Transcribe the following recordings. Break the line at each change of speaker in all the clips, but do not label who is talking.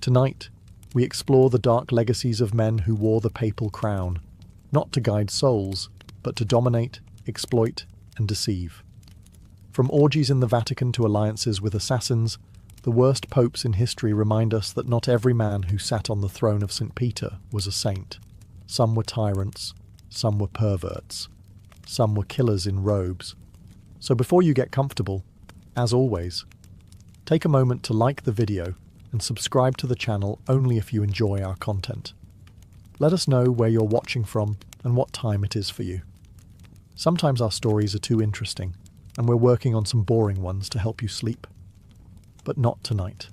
Tonight, we explore the dark legacies of men who wore the papal crown, not to guide souls, but to dominate, exploit, and deceive. From orgies in the Vatican to alliances with assassins, the worst popes in history remind us that not every man who sat on the throne of St. Peter was a saint. Some were tyrants, some were perverts, some were killers in robes. So before you get comfortable, as always, take a moment to like the video and subscribe to the channel only if you enjoy our content. Let us know where you're watching from and what time it is for you. Sometimes our stories are too interesting, and we're working on some boring ones to help you sleep. But not tonight.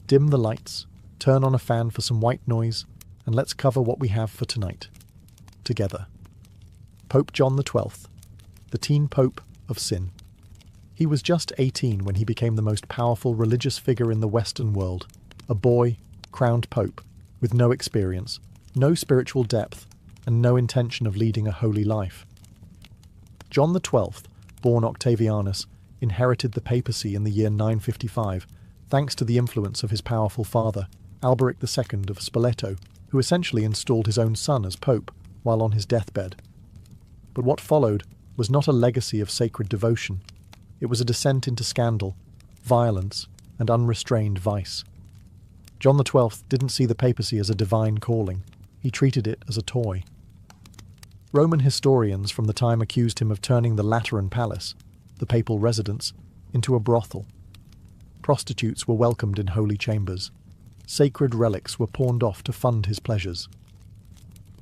Dim the lights, turn on a fan for some white noise, and let's cover what we have for tonight. Together. Pope John XII, the teen pope of sin. He was just 18 when he became the most powerful religious figure in the Western world, a boy, crowned pope, with no experience, no spiritual depth, and no intention of leading a holy life. John XII, born Octavianus, inherited the papacy in the year 955, thanks to the influence of his powerful father, Alberic II of Spoleto, who essentially installed his own son as pope while on his deathbed. But what followed was not a legacy of sacred devotion. It was a descent into scandal, violence, and unrestrained vice. John XII didn't see the papacy as a divine calling. He treated it as a toy. Roman historians from the time accused him of turning the Lateran Palace, the papal residence, into a brothel. Prostitutes were welcomed in holy chambers. Sacred relics were pawned off to fund his pleasures.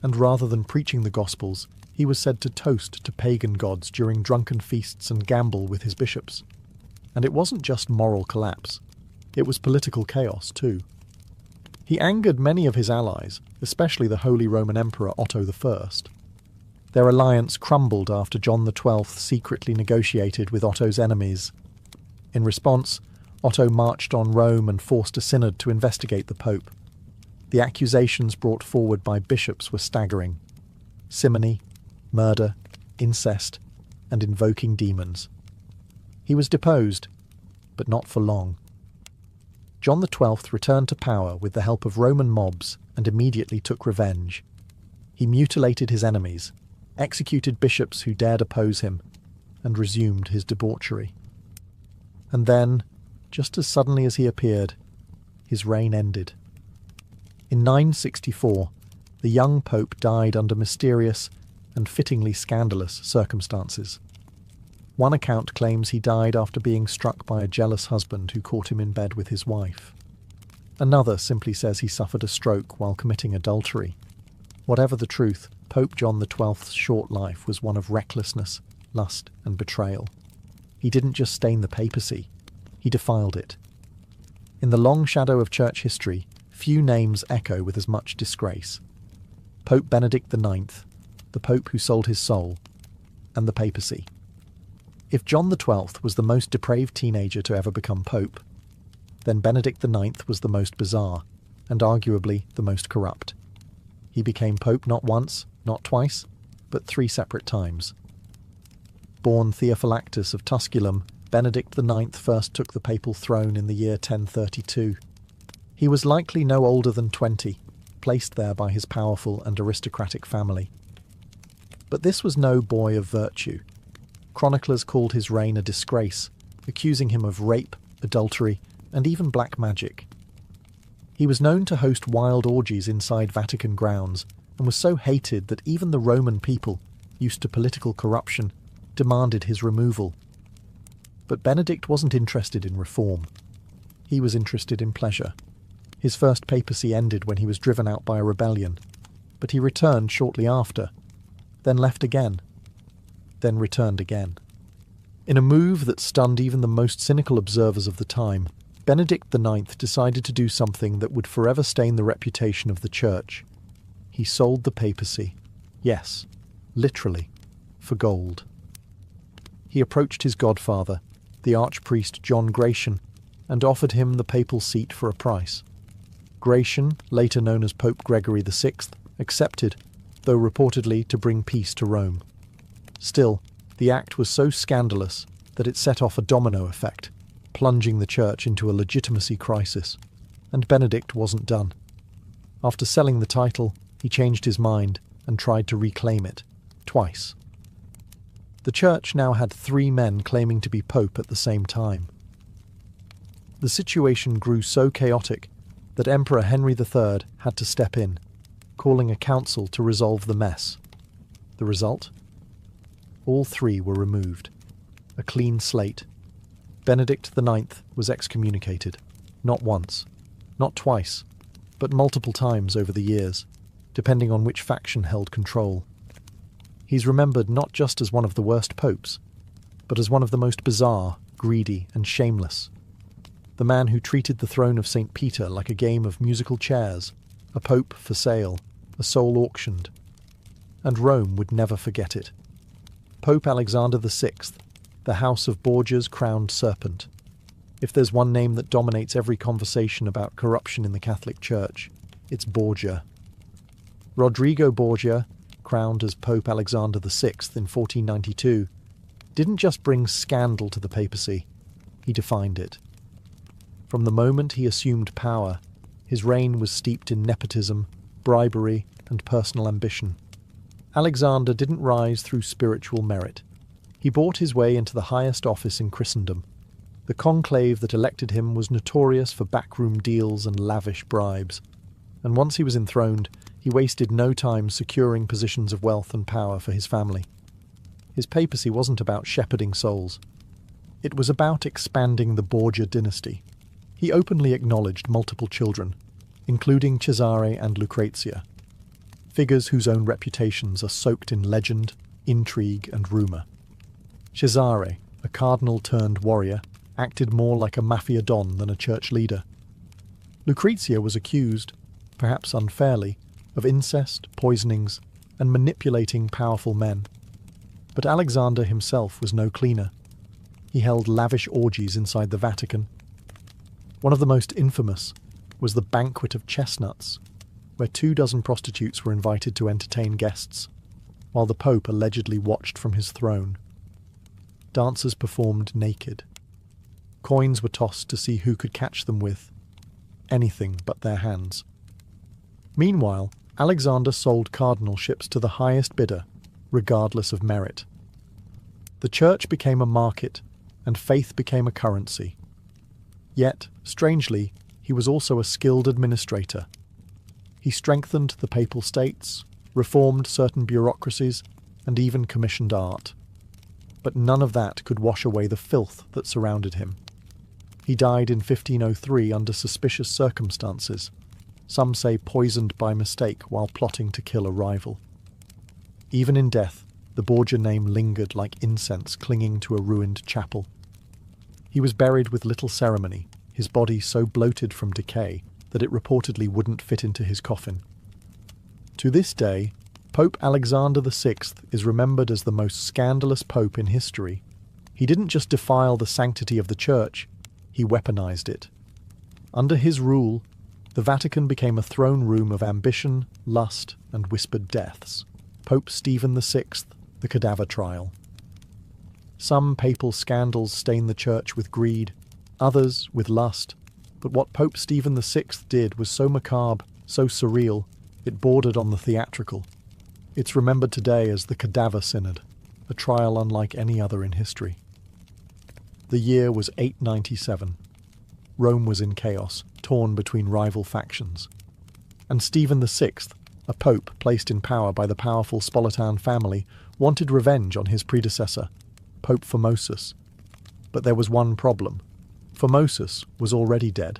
And rather than preaching the Gospels, he was said to toast to pagan gods during drunken feasts and gamble with his bishops. And it wasn't just moral collapse. It was political chaos, too. He angered many of his allies, especially the Holy Roman Emperor Otto I. Their alliance crumbled after John XII secretly negotiated with Otto's enemies. In response, Otto marched on Rome and forced a synod to investigate the Pope. The accusations brought forward by bishops were staggering: simony, murder, incest, and invoking demons. He was deposed, but not for long. John XII returned to power with the help of Roman mobs and immediately took revenge. He mutilated his enemies, executed bishops who dared oppose him, and resumed his debauchery. And then, just as suddenly as he appeared, his reign ended. In 964, the young pope died under mysterious and fittingly scandalous circumstances. One account claims he died after being struck by a jealous husband who caught him in bed with his wife. Another simply says he suffered a stroke while committing adultery. Whatever the truth, Pope John XII's short life was one of recklessness, lust, and betrayal. He didn't just stain the papacy, he defiled it. In the long shadow of church history, few names echo with as much disgrace. Pope Benedict IX, the Pope who sold his soul, and the papacy. If John XII was the most depraved teenager to ever become Pope, then Benedict IX was the most bizarre, and arguably the most corrupt. He became Pope not once, not twice, but 3 separate times. Born Theophylactus of Tusculum, Benedict IX first took the papal throne in the year 1032. He was likely no older than 20, placed there by his powerful and aristocratic family. But this was no boy of virtue. Chroniclers called his reign a disgrace, accusing him of rape, adultery, and even black magic. He was known to host wild orgies inside Vatican grounds, and was so hated that even the Roman people, used to political corruption, demanded his removal. But Benedict wasn't interested in reform. He was interested in pleasure. His first papacy ended when he was driven out by a rebellion, but he returned shortly after, then left again, then returned again. In a move that stunned even the most cynical observers of the time, Benedict IX decided to do something that would forever stain the reputation of the Church. He sold the papacy. Yes, literally, for gold. He approached his godfather, the archpriest John Gratian, and offered him the papal seat for a price. Gratian, later known as Pope Gregory VI, accepted, though reportedly to bring peace to Rome. Still, the act was so scandalous that it set off a domino effect, plunging the Church into a legitimacy crisis. And Benedict wasn't done. After selling the title, he changed his mind and tried to reclaim it, twice. The church now had 3 men claiming to be pope at the same time. The situation grew so chaotic that Emperor Henry III had to step in, calling a council to resolve the mess. The result? All 3 were removed. A clean slate. Benedict IX was excommunicated, not once, not twice, but multiple times over the years, depending on which faction held control. He's remembered not just as one of the worst popes, but as one of the most bizarre, greedy, and shameless. The man who treated the throne of St. Peter like a game of musical chairs, a pope for sale, a soul auctioned. And Rome would never forget it. Pope Alexander VI, the House of Borgia's crowned serpent. If there's one name that dominates every conversation about corruption in the Catholic Church, it's Borgia. Rodrigo Borgia, crowned as Pope Alexander VI in 1492, didn't just bring scandal to the papacy, he defined it. From the moment he assumed power, his reign was steeped in nepotism, bribery, and personal ambition. Alexander didn't rise through spiritual merit. He bought his way into the highest office in Christendom. The conclave that elected him was notorious for backroom deals and lavish bribes. And once he was enthroned, he wasted no time securing positions of wealth and power for his family. His papacy wasn't about shepherding souls. It was about expanding the Borgia dynasty. He openly acknowledged multiple children, including Cesare and Lucrezia, figures whose own reputations are soaked in legend, intrigue, and rumour. Cesare, a cardinal-turned-warrior, acted more like a mafia don than a church leader. Lucrezia was accused, perhaps unfairly, of incest, poisonings, and manipulating powerful men. But Alexander himself was no cleaner. He held lavish orgies inside the Vatican. One of the most infamous was the Banquet of Chestnuts, where 24 prostitutes were invited to entertain guests, while the Pope allegedly watched from his throne. Dancers performed naked. Coins were tossed to see who could catch them with anything but their hands. Meanwhile, Alexander sold cardinalships to the highest bidder, regardless of merit. The church became a market, and faith became a currency. Yet, strangely, he was also a skilled administrator. He strengthened the papal states, reformed certain bureaucracies, and even commissioned art. But none of that could wash away the filth that surrounded him. He died in 1503 under suspicious circumstances, some say poisoned by mistake while plotting to kill a rival. Even in death, the Borgia name lingered like incense clinging to a ruined chapel. He was buried with little ceremony, his body so bloated from decay that it reportedly wouldn't fit into his coffin. To this day, Pope Alexander VI is remembered as the most scandalous pope in history. He didn't just defile the sanctity of the Church, he weaponized it. Under his rule, the Vatican became a throne room of ambition, lust, and whispered deaths. Pope Stephen VI, the cadaver trial. Some papal scandals stain the Church with greed, others with lust, but what Pope Stephen VI did was so macabre, so surreal, it bordered on the theatrical. It's remembered today as the Cadaver Synod, a trial unlike any other in history. The year was 897. Rome was in chaos, torn between rival factions. And Stephen VI, a pope placed in power by the powerful Spolitan family, wanted revenge on his predecessor, Pope Formosus. But there was one problem. Formosus was already dead.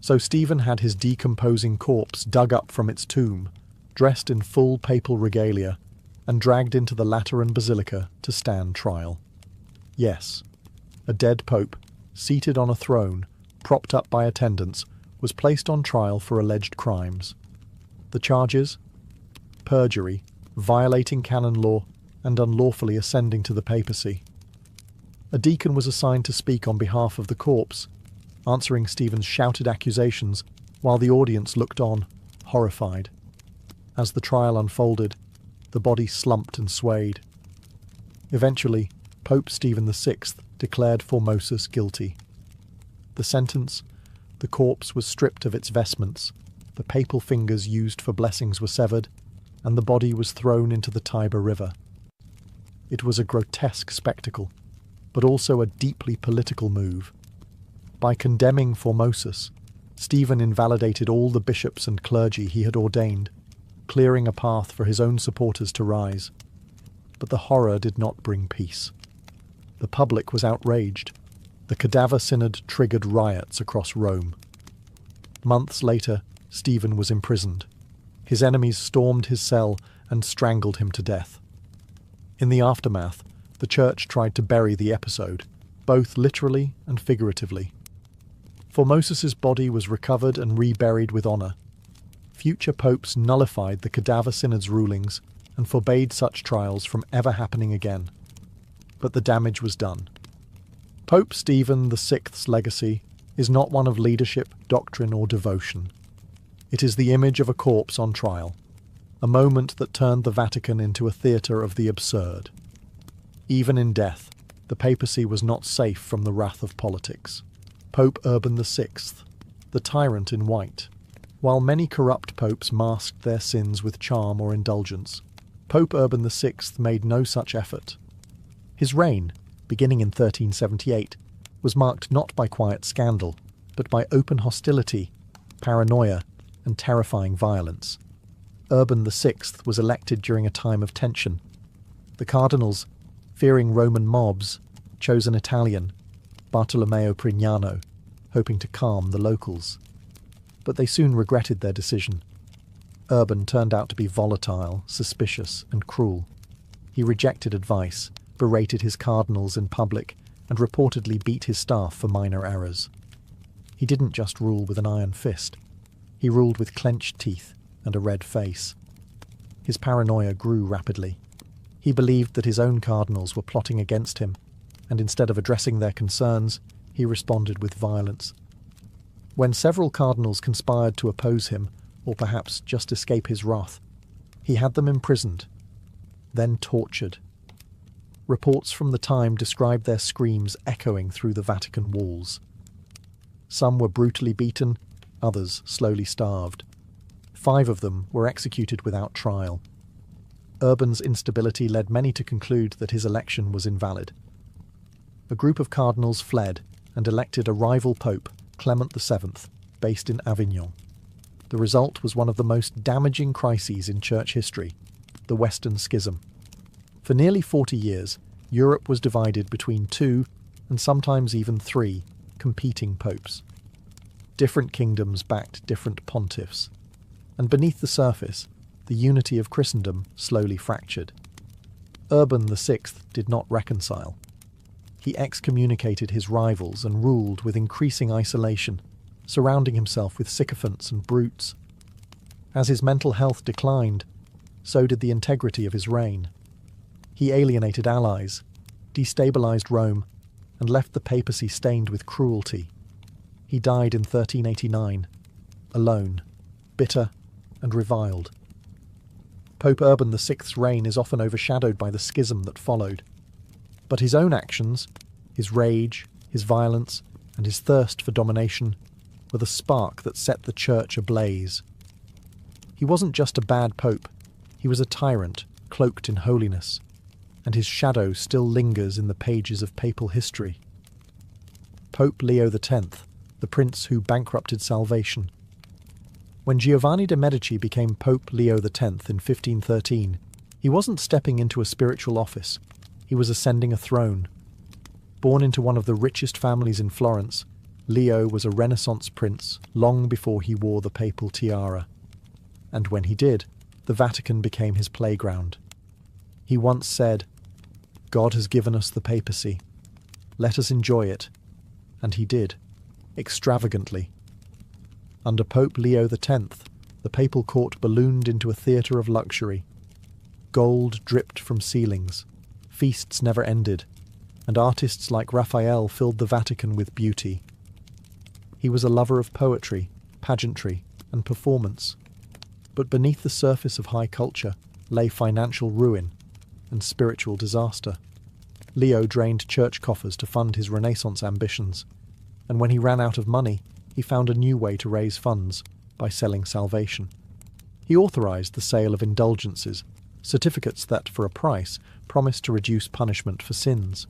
So Stephen had his decomposing corpse dug up from its tomb, dressed in full papal regalia, and dragged into the Lateran Basilica to stand trial. Yes, a dead pope, seated on a throne, propped up by attendants, was placed on trial for alleged crimes. The charges? Perjury, violating canon law, and unlawfully ascending to the papacy. A deacon was assigned to speak on behalf of the corpse, answering Stephen's shouted accusations while the audience looked on, horrified. As the trial unfolded, the body slumped and swayed. Eventually, Pope Stephen VI declared Formosus guilty. The sentence? The corpse was stripped of its vestments, the papal fingers used for blessings were severed, and the body was thrown into the Tiber River. It was a grotesque spectacle, but also a deeply political move. By condemning Formosus, Stephen invalidated all the bishops and clergy he had ordained, clearing a path for his own supporters to rise. But the horror did not bring peace. The public was outraged. The cadaver synod triggered riots across Rome. Months later, Stephen was imprisoned. His enemies stormed his cell and strangled him to death. In the aftermath, the church tried to bury the episode, both literally and figuratively. Formosus's body was recovered and reburied with honour. Future popes nullified the cadaver synod's rulings and forbade such trials from ever happening again. But the damage was done. Pope Stephen VI's legacy is not one of leadership, doctrine, or devotion. It is the image of a corpse on trial, a moment that turned the Vatican into a theatre of the absurd. Even in death, the papacy was not safe from the wrath of politics. Pope Urban VI, the tyrant in white. While many corrupt popes masked their sins with charm or indulgence, Pope Urban VI made no such effort. His reign, beginning in 1378, was marked not by quiet scandal, but by open hostility, paranoia, and terrifying violence. Urban VI was elected during a time of tension. The cardinals, fearing Roman mobs, chose an Italian, Bartolomeo Prignano, hoping to calm the locals. But they soon regretted their decision. Urban turned out to be volatile, suspicious, and cruel. He rejected advice, berated his cardinals in public, and reportedly beat his staff for minor errors. He didn't just rule with an iron fist. He ruled with clenched teeth and a red face. His paranoia grew rapidly. He believed that his own cardinals were plotting against him, and instead of addressing their concerns, he responded with violence. When several cardinals conspired to oppose him, or perhaps just escape his wrath, he had them imprisoned, then tortured. Reports from the time described their screams echoing through the Vatican walls. Some were brutally beaten, others slowly starved. 5 of them were executed without trial. Urban's instability led many to conclude that his election was invalid. A group of cardinals fled and elected a rival pope, Clement VII, based in Avignon. The result was one of the most damaging crises in church history, the Western Schism. For nearly 40 years, Europe was divided between 2, and sometimes even 3, competing popes. Different kingdoms backed different pontiffs, and beneath the surface, the unity of Christendom slowly fractured. Urban VI did not reconcile. He excommunicated his rivals and ruled with increasing isolation, surrounding himself with sycophants and brutes. As his mental health declined, so did the integrity of his reign. He alienated allies, destabilized Rome, and left the papacy stained with cruelty. He died in 1389, alone, bitter, and reviled. Pope Urban VI's reign is often overshadowed by the schism that followed. But his own actions, his rage, his violence, and his thirst for domination were the spark that set the church ablaze. He wasn't just a bad pope, he was a tyrant cloaked in holiness, and his shadow still lingers in the pages of papal history. Pope Leo X, the prince who bankrupted salvation. When Giovanni de' Medici became Pope Leo X in 1513, he wasn't stepping into a spiritual office, he was ascending a throne. Born into one of the richest families in Florence, Leo was a Renaissance prince long before he wore the papal tiara. And when he did, the Vatican became his playground. He once said, "God has given us the papacy. Let us enjoy it." And he did, extravagantly. Under Pope Leo X, the papal court ballooned into a theatre of luxury. Gold dripped from ceilings, feasts never ended, and artists like Raphael filled the Vatican with beauty. He was a lover of poetry, pageantry, and performance. But beneath the surface of high culture lay financial ruin and spiritual disaster. Leo drained church coffers to fund his Renaissance ambitions, and when he ran out of money, he found a new way to raise funds by selling salvation. He authorized the sale of indulgences, certificates that, for a price, promised to reduce punishment for sins.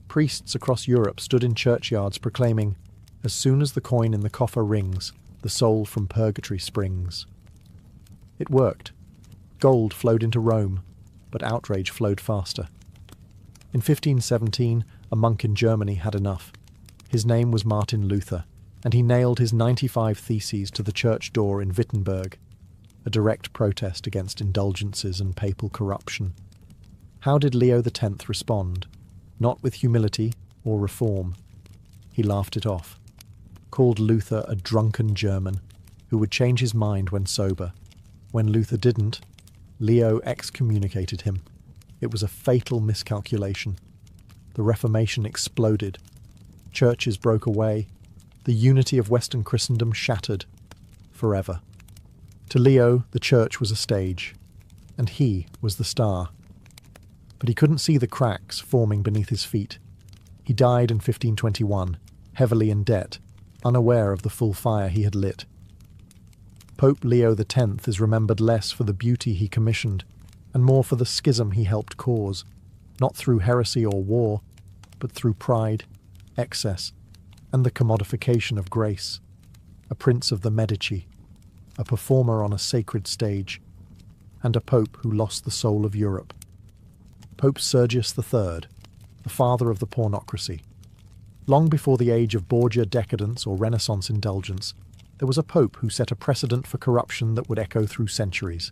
Priests across Europe stood in churchyards proclaiming, "As soon as the coin in the coffer rings, the soul from purgatory springs." It worked. Gold flowed into Rome, but outrage flowed faster. In 1517, a monk in Germany had enough. His name was Martin Luther, and he nailed his 95 Theses to the church door in Wittenberg, a direct protest against indulgences and papal corruption. How did Leo X respond? Not with humility or reform. He laughed it off, called Luther a drunken German who would change his mind when sober. When Luther didn't, Leo excommunicated him. It was a fatal miscalculation. The Reformation exploded. Churches broke away. The unity of Western Christendom shattered forever. To Leo, the church was a stage, and he was the star. But he couldn't see the cracks forming beneath his feet. He died in 1521, heavily in debt, unaware of the full fire he had lit. Pope Leo X is remembered less for the beauty he commissioned, and more for the schism he helped cause, not through heresy or war, but through pride, excess, and the commodification of grace. A prince of the Medici, a performer on a sacred stage, and a pope who lost the soul of Europe. Pope Sergius III, the father of the pornocracy. Long before the age of Borgia decadence or Renaissance indulgence, there was a pope who set a precedent for corruption that would echo through centuries.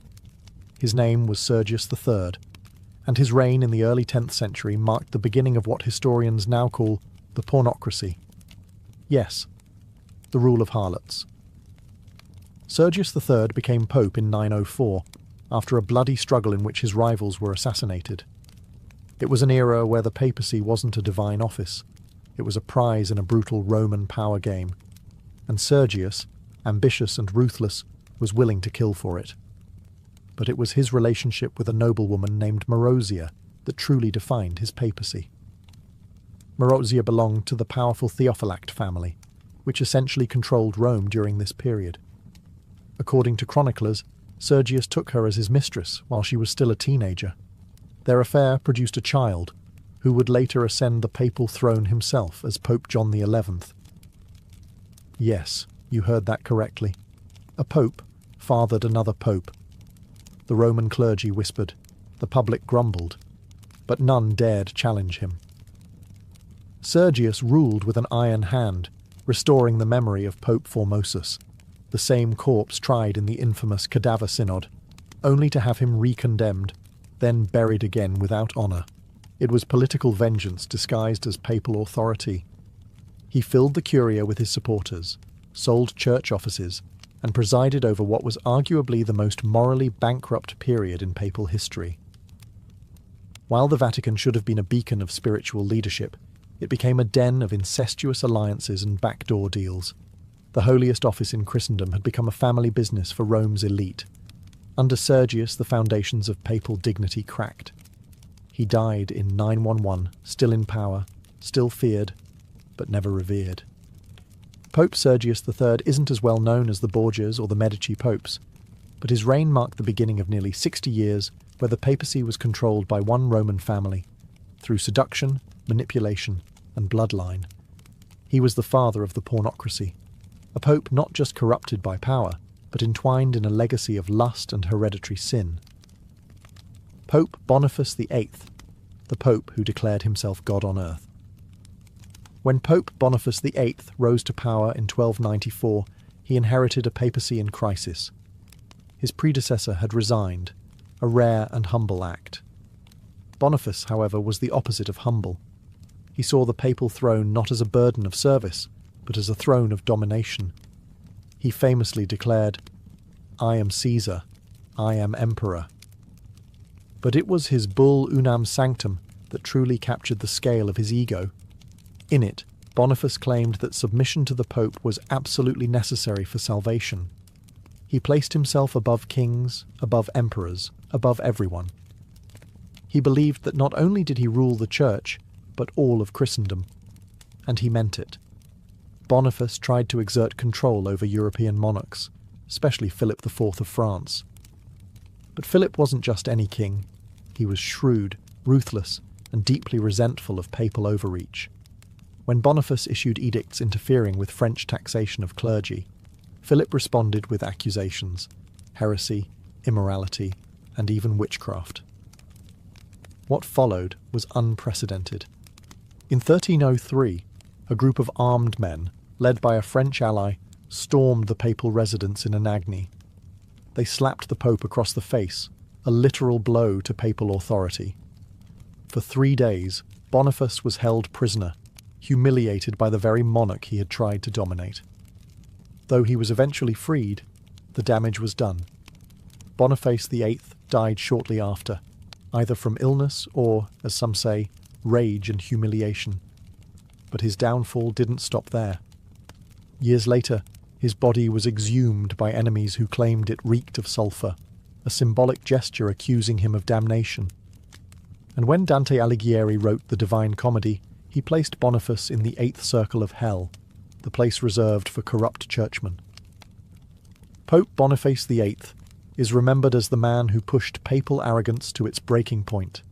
His name was Sergius III, and his reign in the early 10th century marked the beginning of what historians now call the pornocracy. Yes, the rule of harlots. Sergius III became pope in 904, after a bloody struggle in which his rivals were assassinated. It was an era where the papacy wasn't a divine office. It was a prize in a brutal Roman power game. And Sergius, ambitious and ruthless, was willing to kill for it. But it was his relationship with a noblewoman named Marozia that truly defined his papacy. Marozia belonged to the powerful Theophylact family, which essentially controlled Rome during this period. According to chroniclers, Sergius took her as his mistress while she was still a teenager. Their affair produced a child, who would later ascend the papal throne himself as Pope John XI. Yes, you heard that correctly. A pope fathered another pope. The Roman clergy whispered, the public grumbled, but none dared challenge him. Sergius ruled with an iron hand, restoring the memory of Pope Formosus, the same corpse tried in the infamous Cadaver Synod, only to have him re-condemned, then buried again without honour. It was political vengeance disguised as papal authority. He filled the Curia with his supporters, sold church offices, and presided over what was arguably the most morally bankrupt period in papal history. While the Vatican should have been a beacon of spiritual leadership, it became a den of incestuous alliances and backdoor deals. The holiest office in Christendom had become a family business for Rome's elite. Under Sergius, the foundations of papal dignity cracked. He died in 911, still in power, still feared, but never revered. Pope Sergius III isn't as well known as the Borgias or the Medici popes, but his reign marked the beginning of nearly 60 years where the papacy was controlled by one Roman family, through seduction, manipulation, and bloodline. He was the father of the pornocracy, a pope not just corrupted by power, but entwined in a legacy of lust and hereditary sin. Pope Boniface VIII, the pope who declared himself God on earth. When Pope Boniface VIII rose to power in 1294, he inherited a papacy in crisis. His predecessor had resigned, a rare and humble act. Boniface, however, was the opposite of humble. He saw the papal throne not as a burden of service, but as a throne of domination. He famously declared, "I am Caesar, I am emperor." But it was his bull Unam Sanctum that truly captured the scale of his ego. In it, Boniface claimed that submission to the Pope was absolutely necessary for salvation. He placed himself above kings, above emperors, above everyone. He believed that not only did he rule the Church, but all of Christendom. And he meant it. Boniface tried to exert control over European monarchs, especially Philip IV of France. But Philip wasn't just any king. He was shrewd, ruthless, and deeply resentful of papal overreach. When Boniface issued edicts interfering with French taxation of clergy, Philip responded with accusations: heresy, immorality, and even witchcraft. What followed was unprecedented. In 1303, a group of armed men, led by a French ally, stormed the papal residence in Anagni. They slapped the Pope across the face, a literal blow to papal authority. For 3 days, Boniface was held prisoner, humiliated by the very monarch he had tried to dominate. Though he was eventually freed, the damage was done. Boniface VIII died shortly after, either from illness or, as some say, rage and humiliation. But his downfall didn't stop there. Years later, his body was exhumed by enemies who claimed it reeked of sulphur, a symbolic gesture accusing him of damnation. And when Dante Alighieri wrote the Divine Comedy, he placed Boniface in the 8th circle of hell, the place reserved for corrupt churchmen. Pope Boniface VIII is remembered as the man who pushed papal arrogance to its breaking point.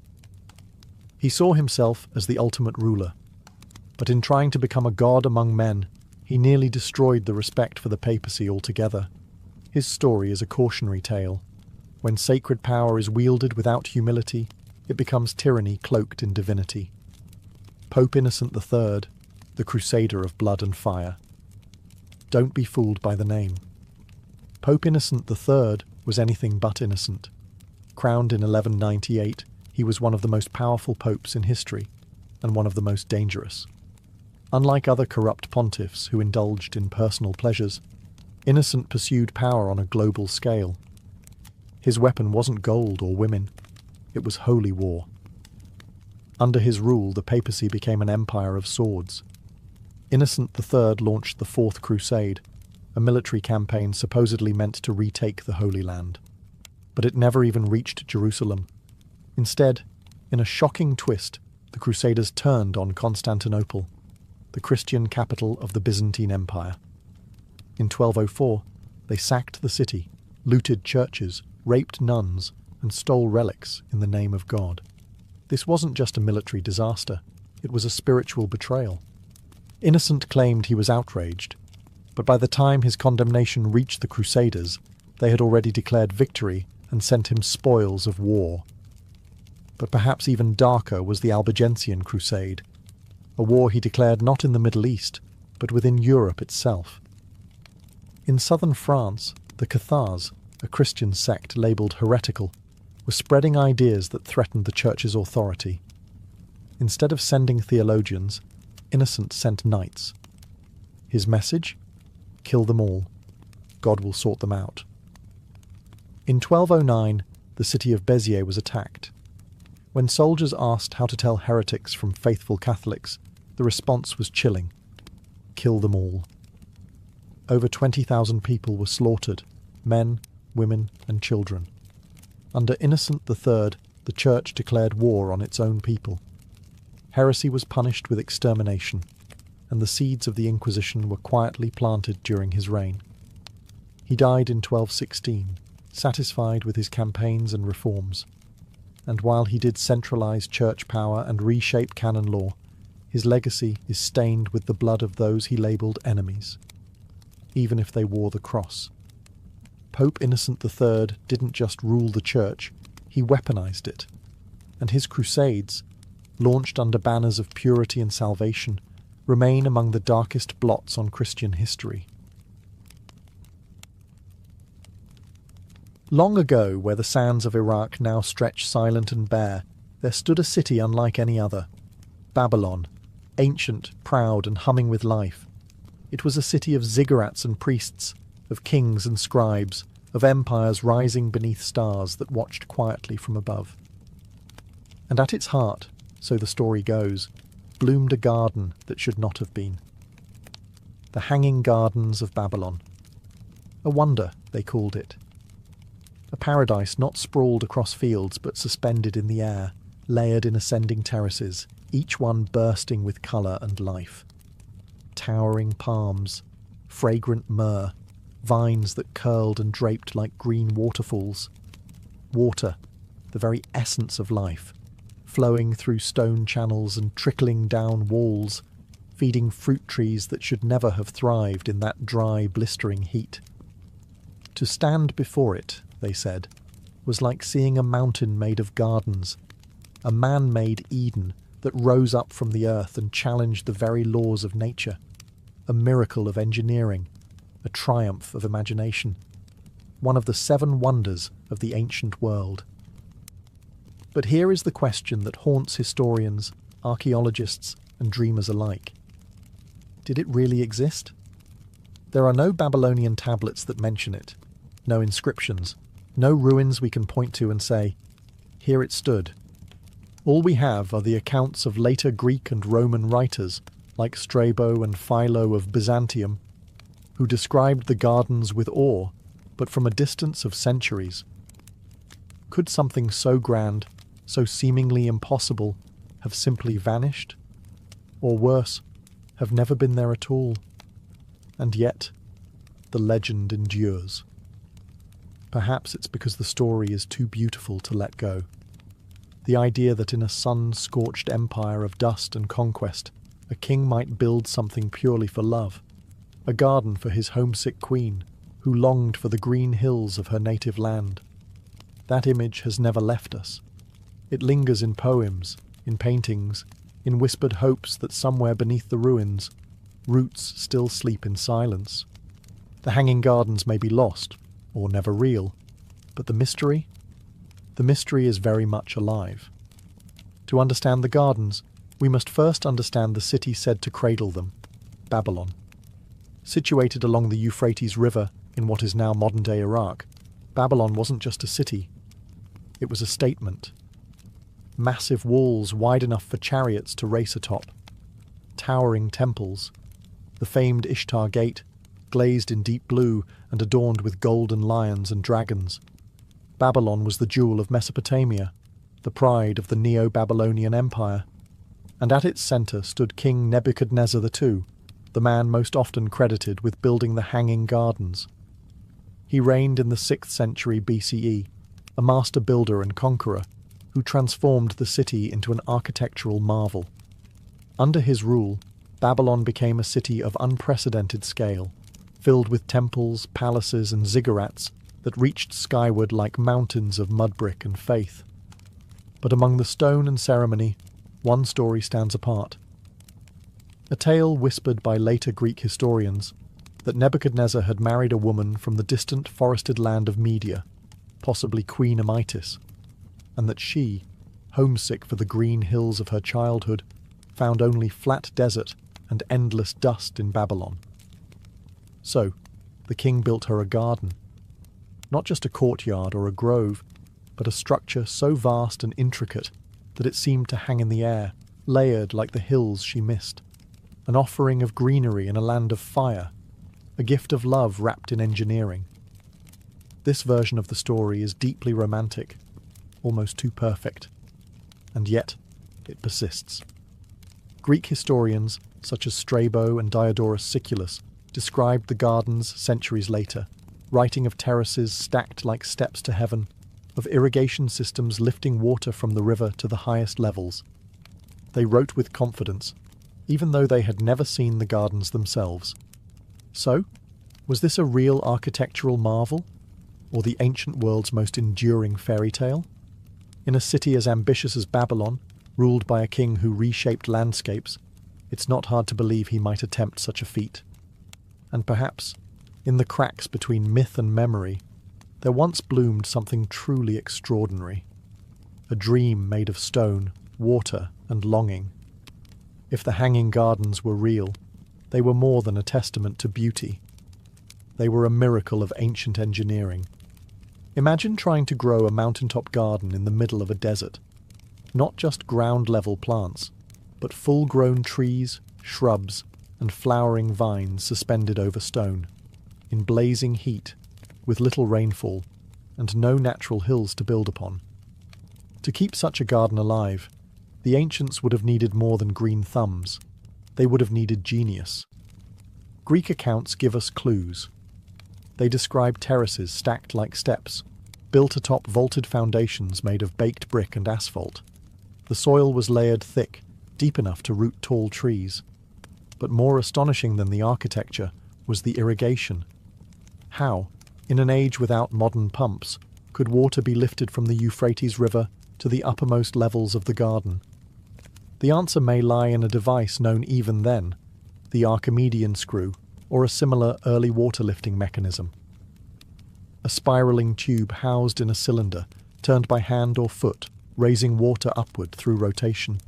He saw himself as the ultimate ruler, but in trying to become a god among men, he nearly destroyed the respect for the papacy altogether. His story is a cautionary tale. When sacred power is wielded without humility, it becomes tyranny cloaked in divinity. Pope Innocent III, the crusader of blood and fire. Don't be fooled by the name. Pope Innocent III was anything but innocent. Crowned in 1198, he was one of the most powerful popes in history, and one of the most dangerous. Unlike other corrupt pontiffs who indulged in personal pleasures, Innocent pursued power on a global scale. His weapon wasn't gold or women, it was holy war. Under his rule, the papacy became an empire of swords. Innocent III launched the Fourth Crusade, a military campaign supposedly meant to retake the Holy Land. But it never even reached Jerusalem. Instead, in a shocking twist, the Crusaders turned on Constantinople, the Christian capital of the Byzantine Empire. In 1204, they sacked the city, looted churches, raped nuns, and stole relics in the name of God. This wasn't just a military disaster, it was a spiritual betrayal. Innocent claimed he was outraged, but by the time his condemnation reached the Crusaders, they had already declared victory and sent him spoils of war. But perhaps even darker was the Albigensian Crusade, a war he declared not in the Middle East, but within Europe itself. In southern France, the Cathars, a Christian sect labelled heretical, were spreading ideas that threatened the Church's authority. Instead of sending theologians, Innocent sent knights. His message? Kill them all. God will sort them out. In 1209, the city of Béziers was attacked. When soldiers asked how to tell heretics from faithful Catholics, the response was chilling. Kill them all. Over 20,000 people were slaughtered, men, women, and children. Under Innocent III, the Church declared war on its own people. Heresy was punished with extermination, and the seeds of the Inquisition were quietly planted during his reign. He died in 1216, satisfied with his campaigns and reforms. And while he did centralize church power and reshape canon law, his legacy is stained with the blood of those he labelled enemies, even if they wore the cross. Pope Innocent III didn't just rule the church, he weaponized it. And his crusades, launched under banners of purity and salvation, remain among the darkest blots on Christian history. Long ago, where the sands of Iraq now stretch silent and bare, there stood a city unlike any other. Babylon, ancient, proud, and humming with life. It was a city of ziggurats and priests, of kings and scribes, of empires rising beneath stars that watched quietly from above. And at its heart, so the story goes, bloomed a garden that should not have been. The Hanging Gardens of Babylon. A wonder, they called it. A paradise not sprawled across fields but suspended in the air, layered in ascending terraces, each one bursting with colour and life. towering palms, fragrant myrrh, vines that curled and draped like green waterfalls. Water, the very essence of life, flowing through stone channels and trickling down walls, feeding fruit trees that should never have thrived in that dry, blistering heat. To stand before it, they said, was like seeing a mountain made of gardens, a man-made Eden that rose up from the earth and challenged the very laws of nature, a miracle of engineering, a triumph of imagination, one of the 7 wonders of the ancient world. But here is the question that haunts historians, archaeologists, and dreamers alike. Did it really exist? There are no Babylonian tablets that mention it, no inscriptions, no ruins we can point to and say, here it stood. All we have are the accounts of later Greek and Roman writers, like Strabo and Philo of Byzantium, who described the gardens with awe, but from a distance of centuries. Could something so grand, so seemingly impossible, have simply vanished? Or worse, have never been there at all? And yet, the legend endures. Perhaps it's because the story is too beautiful to let go. The idea that in a sun-scorched empire of dust and conquest, a king might build something purely for love, a garden for his homesick queen, who longed for the green hills of her native land. That image has never left us. It lingers in poems, in paintings, in whispered hopes that somewhere beneath the ruins, roots still sleep in silence. The hanging gardens may be lost, or never real, but the mystery? The mystery is very much alive. To understand the gardens, we must first understand the city said to cradle them, Babylon. Situated along the Euphrates River in what is now modern-day Iraq, Babylon wasn't just a city. It was a statement. Massive walls wide enough for chariots to race atop, towering temples, the famed Ishtar Gate, glazed in deep blue and adorned with golden lions and dragons. Babylon was the jewel of Mesopotamia, the pride of the Neo-Babylonian Empire, and at its centre stood King Nebuchadnezzar II, the man most often credited with building the Hanging Gardens. He reigned in the 6th century BCE, a master builder and conqueror, who transformed the city into an architectural marvel. Under his rule, Babylon became a city of unprecedented scale, filled with temples, palaces, and ziggurats that reached skyward like mountains of mud brick and faith. But among the stone and ceremony, one story stands apart. A tale whispered by later Greek historians that Nebuchadnezzar had married a woman from the distant forested land of Media, possibly Queen Amytis, and that she, homesick for the green hills of her childhood, found only flat desert and endless dust in Babylon. So, the king built her a garden. Not just a courtyard or a grove, but a structure so vast and intricate that it seemed to hang in the air, layered like the hills she missed. An offering of greenery in a land of fire, a gift of love wrapped in engineering. This version of the story is deeply romantic, almost too perfect, and yet it persists. Greek historians, such as Strabo and Diodorus Siculus, described the gardens centuries later, writing of terraces stacked like steps to heaven, of irrigation systems lifting water from the river to the highest levels. They wrote with confidence, even though they had never seen the gardens themselves. So, was this a real architectural marvel, or the ancient world's most enduring fairy tale? In a city as ambitious as Babylon, ruled by a king who reshaped landscapes, it's not hard to believe he might attempt such a feat. And perhaps, in the cracks between myth and memory, there once bloomed something truly extraordinary. A dream made of stone, water, and longing. If the Hanging Gardens were real, they were more than a testament to beauty. They were a miracle of ancient engineering. Imagine trying to grow a mountaintop garden in the middle of a desert. Not just ground-level plants, but full-grown trees, shrubs, and flowering vines suspended over stone, in blazing heat, with little rainfall, and no natural hills to build upon. To keep such a garden alive, the ancients would have needed more than green thumbs. They would have needed genius. Greek accounts give us clues. They describe terraces stacked like steps, built atop vaulted foundations made of baked brick and asphalt. The soil was layered thick, deep enough to root tall trees. But more astonishing than the architecture was the irrigation. How, in an age without modern pumps, could water be lifted from the Euphrates River to the uppermost levels of the garden? The answer may lie in a device known even then, the Archimedean screw, or a similar early water-lifting mechanism. A spiraling tube housed in a cylinder, turned by hand or foot, raising water upward through rotation.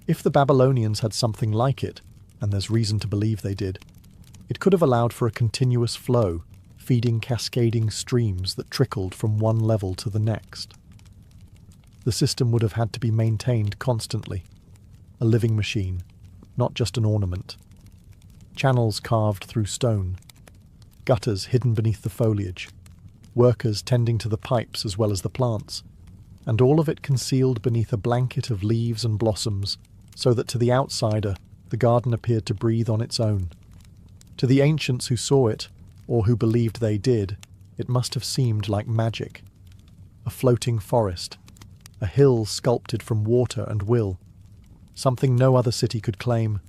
If the Babylonians had something like it, and there's reason to believe they did, it could have allowed for a continuous flow, feeding cascading streams that trickled from one level to the next. The system would have had to be maintained constantly, a living machine, not just an ornament. Channels carved through stone, gutters hidden beneath the foliage, workers tending to the pipes as well as the plants, and all of it concealed beneath a blanket of leaves and blossoms, so that to the outsider, the garden appeared to breathe on its own. To the ancients who saw it, or who believed they did, it must have seemed like magic. A floating forest, a hill sculpted from water and will, something no other city could claim.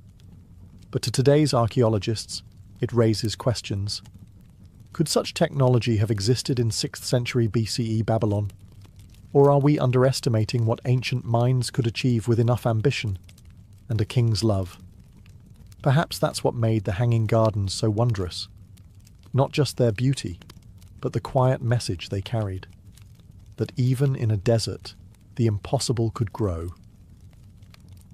But to today's archaeologists, it raises questions. Could such technology have existed in 6th century BCE Babylon? Or are we underestimating what ancient minds could achieve with enough ambition and a king's love? Perhaps that's what made the Hanging Gardens so wondrous. Not just their beauty, but the quiet message they carried. That even in a desert, the impossible could grow.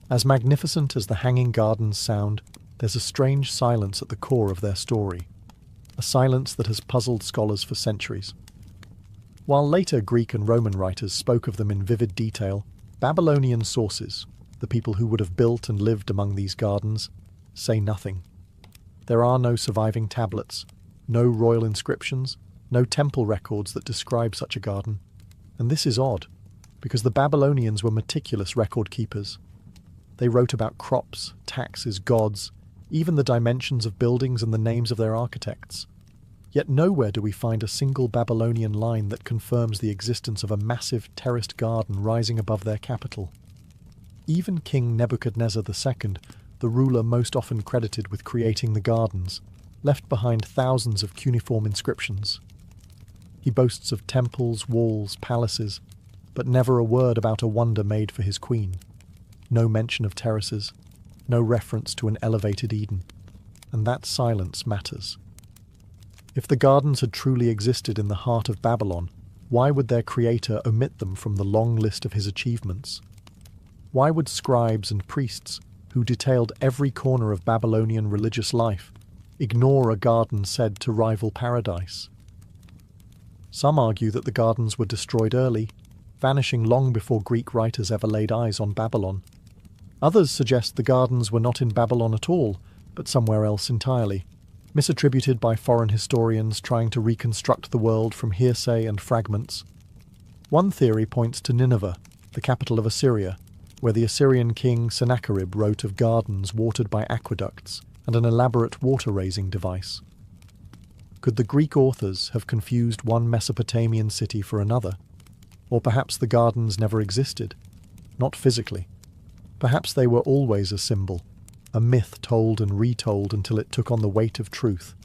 As magnificent as the Hanging Gardens sound, there's a strange silence at the core of their story. A silence that has puzzled scholars for centuries. While later Greek and Roman writers spoke of them in vivid detail, Babylonian sources, the people who would have built and lived among these gardens, say nothing. There are no surviving tablets, no royal inscriptions, no temple records that describe such a garden. And this is odd, because the Babylonians were meticulous record keepers. They wrote about crops, taxes, gods, even the dimensions of buildings and the names of their architects. Yet nowhere do we find a single Babylonian line that confirms the existence of a massive terraced garden rising above their capital. Even King Nebuchadnezzar II, the ruler most often credited with creating the gardens, left behind thousands of cuneiform inscriptions. He boasts of temples, walls, palaces, but never a word about a wonder made for his queen. No mention of terraces, no reference to an elevated Eden. And that silence matters. If the gardens had truly existed in the heart of Babylon, why would their creator omit them from the long list of his achievements? Why would scribes and priests, who detailed every corner of Babylonian religious life, ignore a garden said to rival paradise? Some argue that the gardens were destroyed early, vanishing long before Greek writers ever laid eyes on Babylon. Others suggest the gardens were not in Babylon at all, but somewhere else entirely, misattributed by foreign historians trying to reconstruct the world from hearsay and fragments. One theory points to Nineveh, the capital of Assyria, where the Assyrian king Sennacherib wrote of gardens watered by aqueducts and an elaborate water-raising device. Could the Greek authors have confused one Mesopotamian city for another? Or perhaps the gardens never existed, not physically. Perhaps they were always a symbol, a myth told and retold until it took on the weight of truth.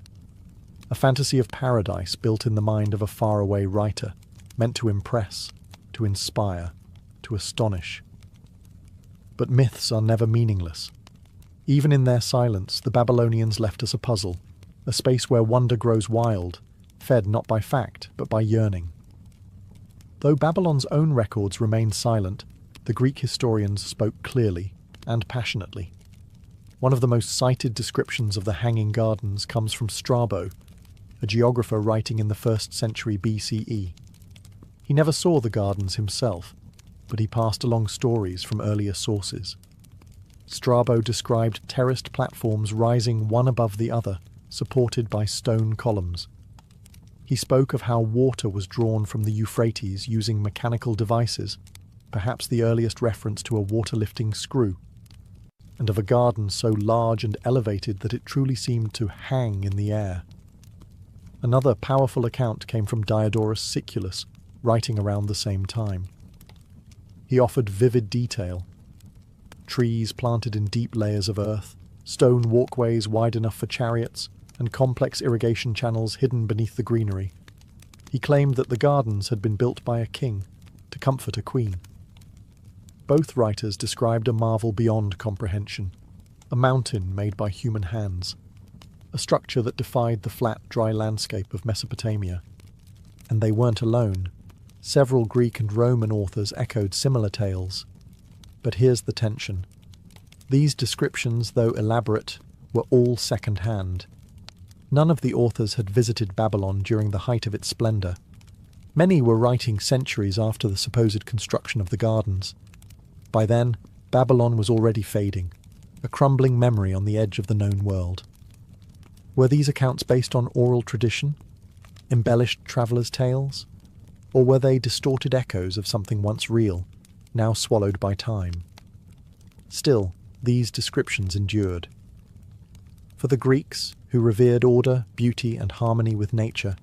A fantasy of paradise built in the mind of a faraway writer, meant to impress, to inspire, to astonish. But myths are never meaningless. Even in their silence, the Babylonians left us a puzzle, a space where wonder grows wild, fed not by fact, but by yearning. Though Babylon's own records remained silent, the Greek historians spoke clearly and passionately. One of the most cited descriptions of the Hanging Gardens comes from Strabo, a geographer writing in the 1st century BCE. He never saw the gardens himself, but he passed along stories from earlier sources. Strabo described terraced platforms rising one above the other, supported by stone columns. He spoke of how water was drawn from the Euphrates using mechanical devices, perhaps the earliest reference to a water-lifting screw. and of a garden so large and elevated that it truly seemed to hang in the air. Another powerful account came from Diodorus Siculus, writing around the same time. He offered vivid detail. Trees planted in deep layers of earth, stone walkways wide enough for chariots, and complex irrigation channels hidden beneath the greenery. He claimed that the gardens had been built by a king to comfort a queen. Both writers described a marvel beyond comprehension, a mountain made by human hands, a structure that defied the flat, dry landscape of Mesopotamia. And they weren't alone. Several Greek and Roman authors echoed similar tales. But here's the tension. These descriptions, though elaborate, were all second-hand. None of the authors had visited Babylon during the height of its splendor. Many were writing centuries after the supposed construction of the gardens. By then, Babylon was already fading, a crumbling memory on the edge of the known world. Were these accounts based on oral tradition, embellished travellers' tales, or were they distorted echoes of something once real, now swallowed by time? Still, these descriptions endured. For the Greeks, who revered order, beauty, and harmony with nature,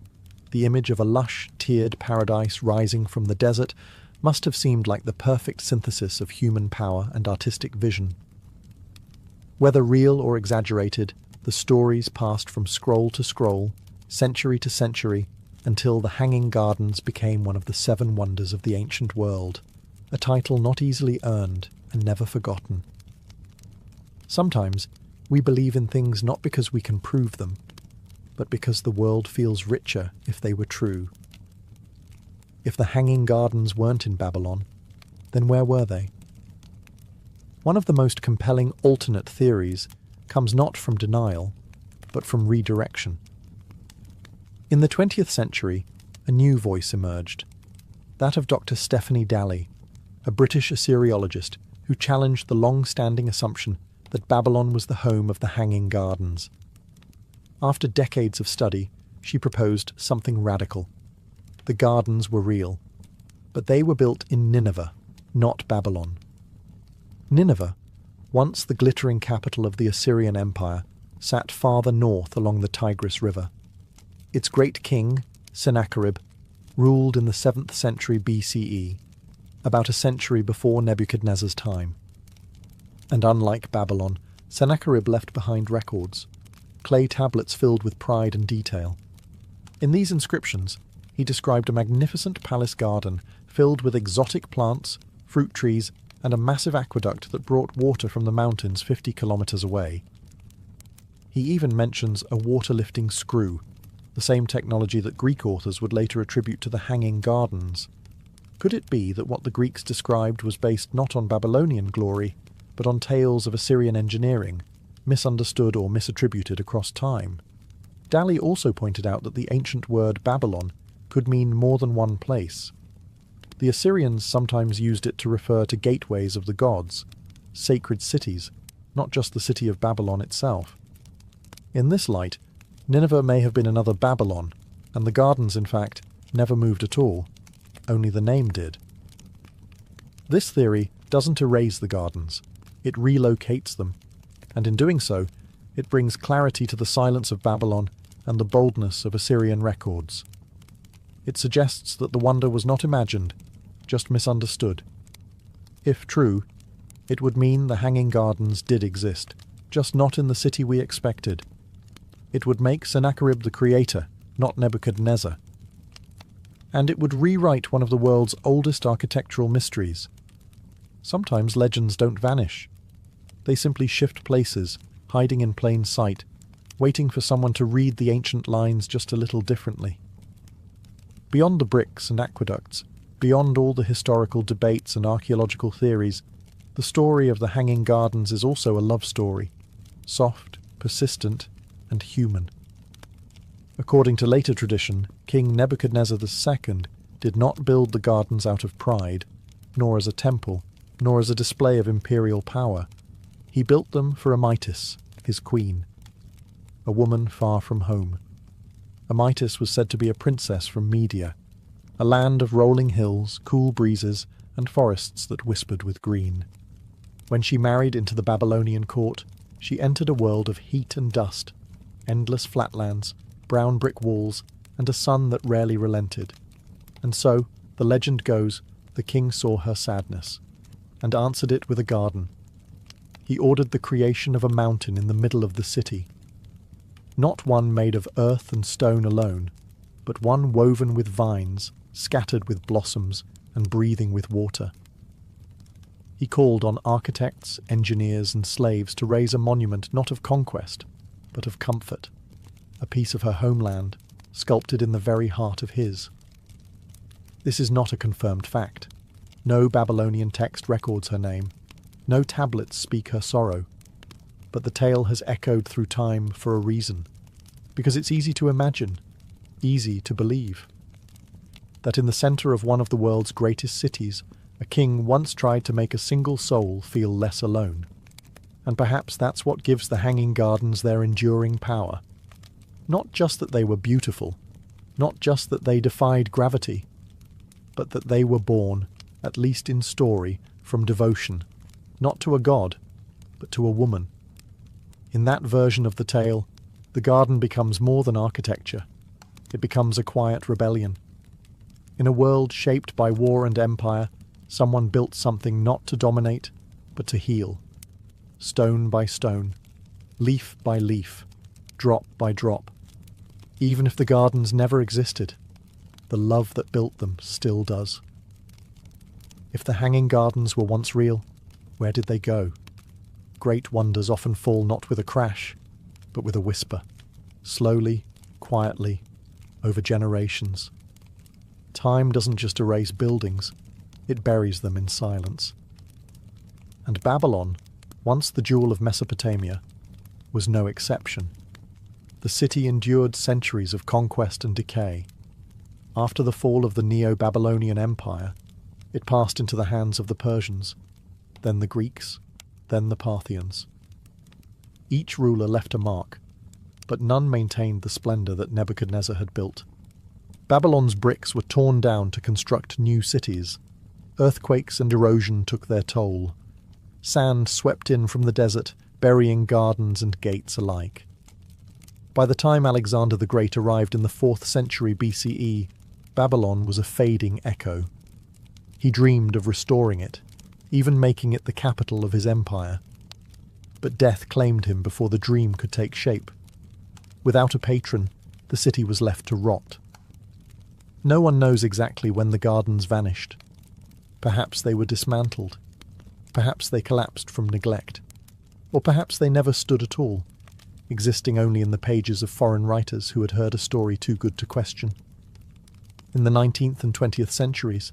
the image of a lush, tiered paradise rising from the desert must have seemed like the perfect synthesis of human power and artistic vision. Whether real or exaggerated, the stories passed from scroll to scroll, century to century, until the Hanging Gardens became one of the 7 wonders of the ancient world, a title not easily earned and never forgotten. Sometimes, we believe in things not because we can prove them, but because the world feels richer if they were true. If the Hanging Gardens weren't in Babylon, then where were they? One of the most compelling alternate theories comes not from denial, but from redirection. In the 20th century, a new voice emerged, that of Dr. Stephanie Dalley, a British Assyriologist who challenged the long-standing assumption that Babylon was the home of the Hanging Gardens. After decades of study, she proposed something radical. The gardens were real, but they were built in Nineveh, not Babylon. Nineveh, once the glittering capital of the Assyrian Empire, sat farther north along the Tigris River. Its great king, Sennacherib, ruled in the 7th century BCE, about a century before Nebuchadnezzar's time. And unlike Babylon, Sennacherib left behind records, clay tablets filled with pride and detail. In these inscriptions, he described a magnificent palace garden filled with exotic plants, fruit trees, and a massive aqueduct that brought water from the mountains 50 kilometers away. He even mentions a water-lifting screw, the same technology that Greek authors would later attribute to the Hanging Gardens. Could it be that what the Greeks described was based not on Babylonian glory, but on tales of Assyrian engineering, misunderstood or misattributed across time? Dalley also pointed out that the ancient word Babylon could mean more than one place. The Assyrians sometimes used it to refer to gateways of the gods, sacred cities, not just the city of Babylon itself. In this light, Nineveh may have been another Babylon, and the gardens, in fact, never moved at all. Only the name did. This theory doesn't erase the gardens. It relocates them, and in doing so, it brings clarity to the silence of Babylon and the boldness of Assyrian records. It suggests that the wonder was not imagined, just misunderstood. If true, it would mean the Hanging Gardens did exist, just not in the city we expected. It would make Sennacherib the creator, not Nebuchadnezzar. And it would rewrite one of the world's oldest architectural mysteries. Sometimes legends don't vanish. They simply shift places, hiding in plain sight, waiting for someone to read the ancient lines just a little differently. Beyond the bricks and aqueducts, beyond all the historical debates and archaeological theories, the story of the Hanging Gardens is also a love story, soft, persistent, and human. According to later tradition, King Nebuchadnezzar II did not build the gardens out of pride, nor as a temple, nor as a display of imperial power. He built them for Amytis, his queen, a woman far from home. Amytis was said to be a princess from Media, a land of rolling hills, cool breezes, and forests that whispered with green. When she married into the Babylonian court, she entered a world of heat and dust, endless flatlands, brown brick walls, and a sun that rarely relented. And so, the legend goes, the king saw her sadness, and answered it with a garden. He ordered the creation of a mountain in the middle of the city, not one made of earth and stone alone, but one woven with vines, scattered with blossoms, and breathing with water. He called on architects, engineers, and slaves to raise a monument not of conquest, but of comfort, a piece of her homeland, sculpted in the very heart of his. This is not a confirmed fact. No Babylonian text records her name. No tablets speak her sorrow. But the tale has echoed through time for a reason, because it's easy to imagine, easy to believe, that in the centre of one of the world's greatest cities, a king once tried to make a single soul feel less alone. And perhaps that's what gives the Hanging Gardens their enduring power. Not just that they were beautiful, not just that they defied gravity, but that they were born, at least in story, from devotion, not to a god, but to a woman. In that version of the tale, the garden becomes more than architecture. It becomes a quiet rebellion. In a world shaped by war and empire, someone built something not to dominate, but to heal. Stone by stone, leaf by leaf, drop by drop. Even if the gardens never existed, the love that built them still does. If the Hanging Gardens were once real, where did they go? Great wonders often fall not with a crash, but with a whisper, slowly, quietly, over generations. Time doesn't just erase buildings, it buries them in silence. And Babylon, once the jewel of Mesopotamia, was no exception. The city endured centuries of conquest and decay. After the fall of the Neo-Babylonian Empire, it passed into the hands of the Persians, then the Greeks, then the Parthians. Each ruler left a mark, but none maintained the splendour that Nebuchadnezzar had built. Babylon's bricks were torn down to construct new cities. Earthquakes and erosion took their toll. Sand swept in from the desert, burying gardens and gates alike. By the time Alexander the Great arrived in the 4th century BCE, Babylon was a fading echo. He dreamed of restoring it, even making it the capital of his empire. But death claimed him before the dream could take shape. Without a patron, the city was left to rot. No one knows exactly when the gardens vanished. Perhaps they were dismantled. Perhaps they collapsed from neglect. Or perhaps they never stood at all, existing only in the pages of foreign writers who had heard a story too good to question. In the 19th and 20th centuries,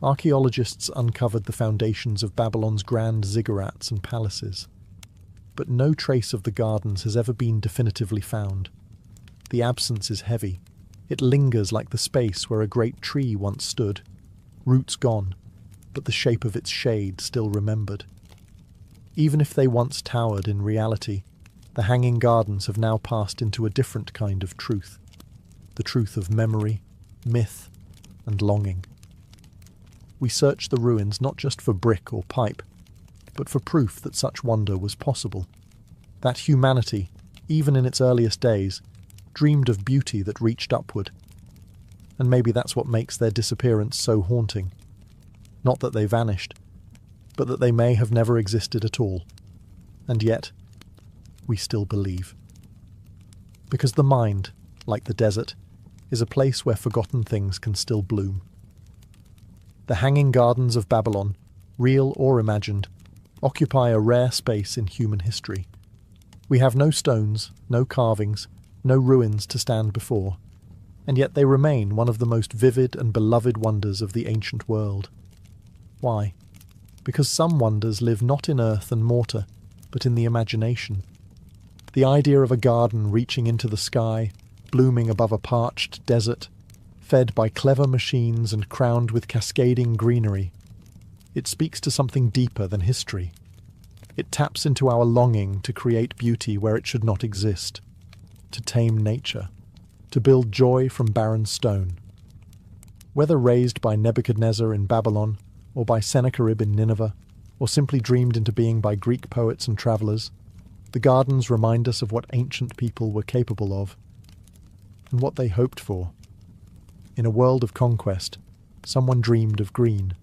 archaeologists uncovered the foundations of Babylon's grand ziggurats and palaces. But no trace of the gardens has ever been definitively found. The absence is heavy. It lingers like the space where a great tree once stood, roots gone, but the shape of its shade still remembered. Even if they once towered in reality, the Hanging Gardens have now passed into a different kind of truth, the truth of memory, myth, and longing. We search the ruins not just for brick or pipe, but for proof that such wonder was possible, that humanity, even in its earliest days, dreamed of beauty that reached upward. And maybe that's what makes their disappearance so haunting. Not that they vanished, but that they may have never existed at all. And yet, we still believe. Because the mind, like the desert, is a place where forgotten things can still bloom. The Hanging Gardens of Babylon, real or imagined, occupy a rare space in human history. We have no stones, no carvings, no ruins to stand before, and yet they remain one of the most vivid and beloved wonders of the ancient world. Why? Because some wonders live not in earth and mortar, but in the imagination. The idea of a garden reaching into the sky, blooming above a parched desert, fed by clever machines and crowned with cascading greenery. It speaks to something deeper than history. It taps into our longing to create beauty where it should not exist, to tame nature, to build joy from barren stone. Whether raised by Nebuchadnezzar in Babylon or by Sennacherib in Nineveh, or simply dreamed into being by Greek poets and travellers, the gardens remind us of what ancient people were capable of, and what they hoped for. In a world of conquest, someone dreamed of green.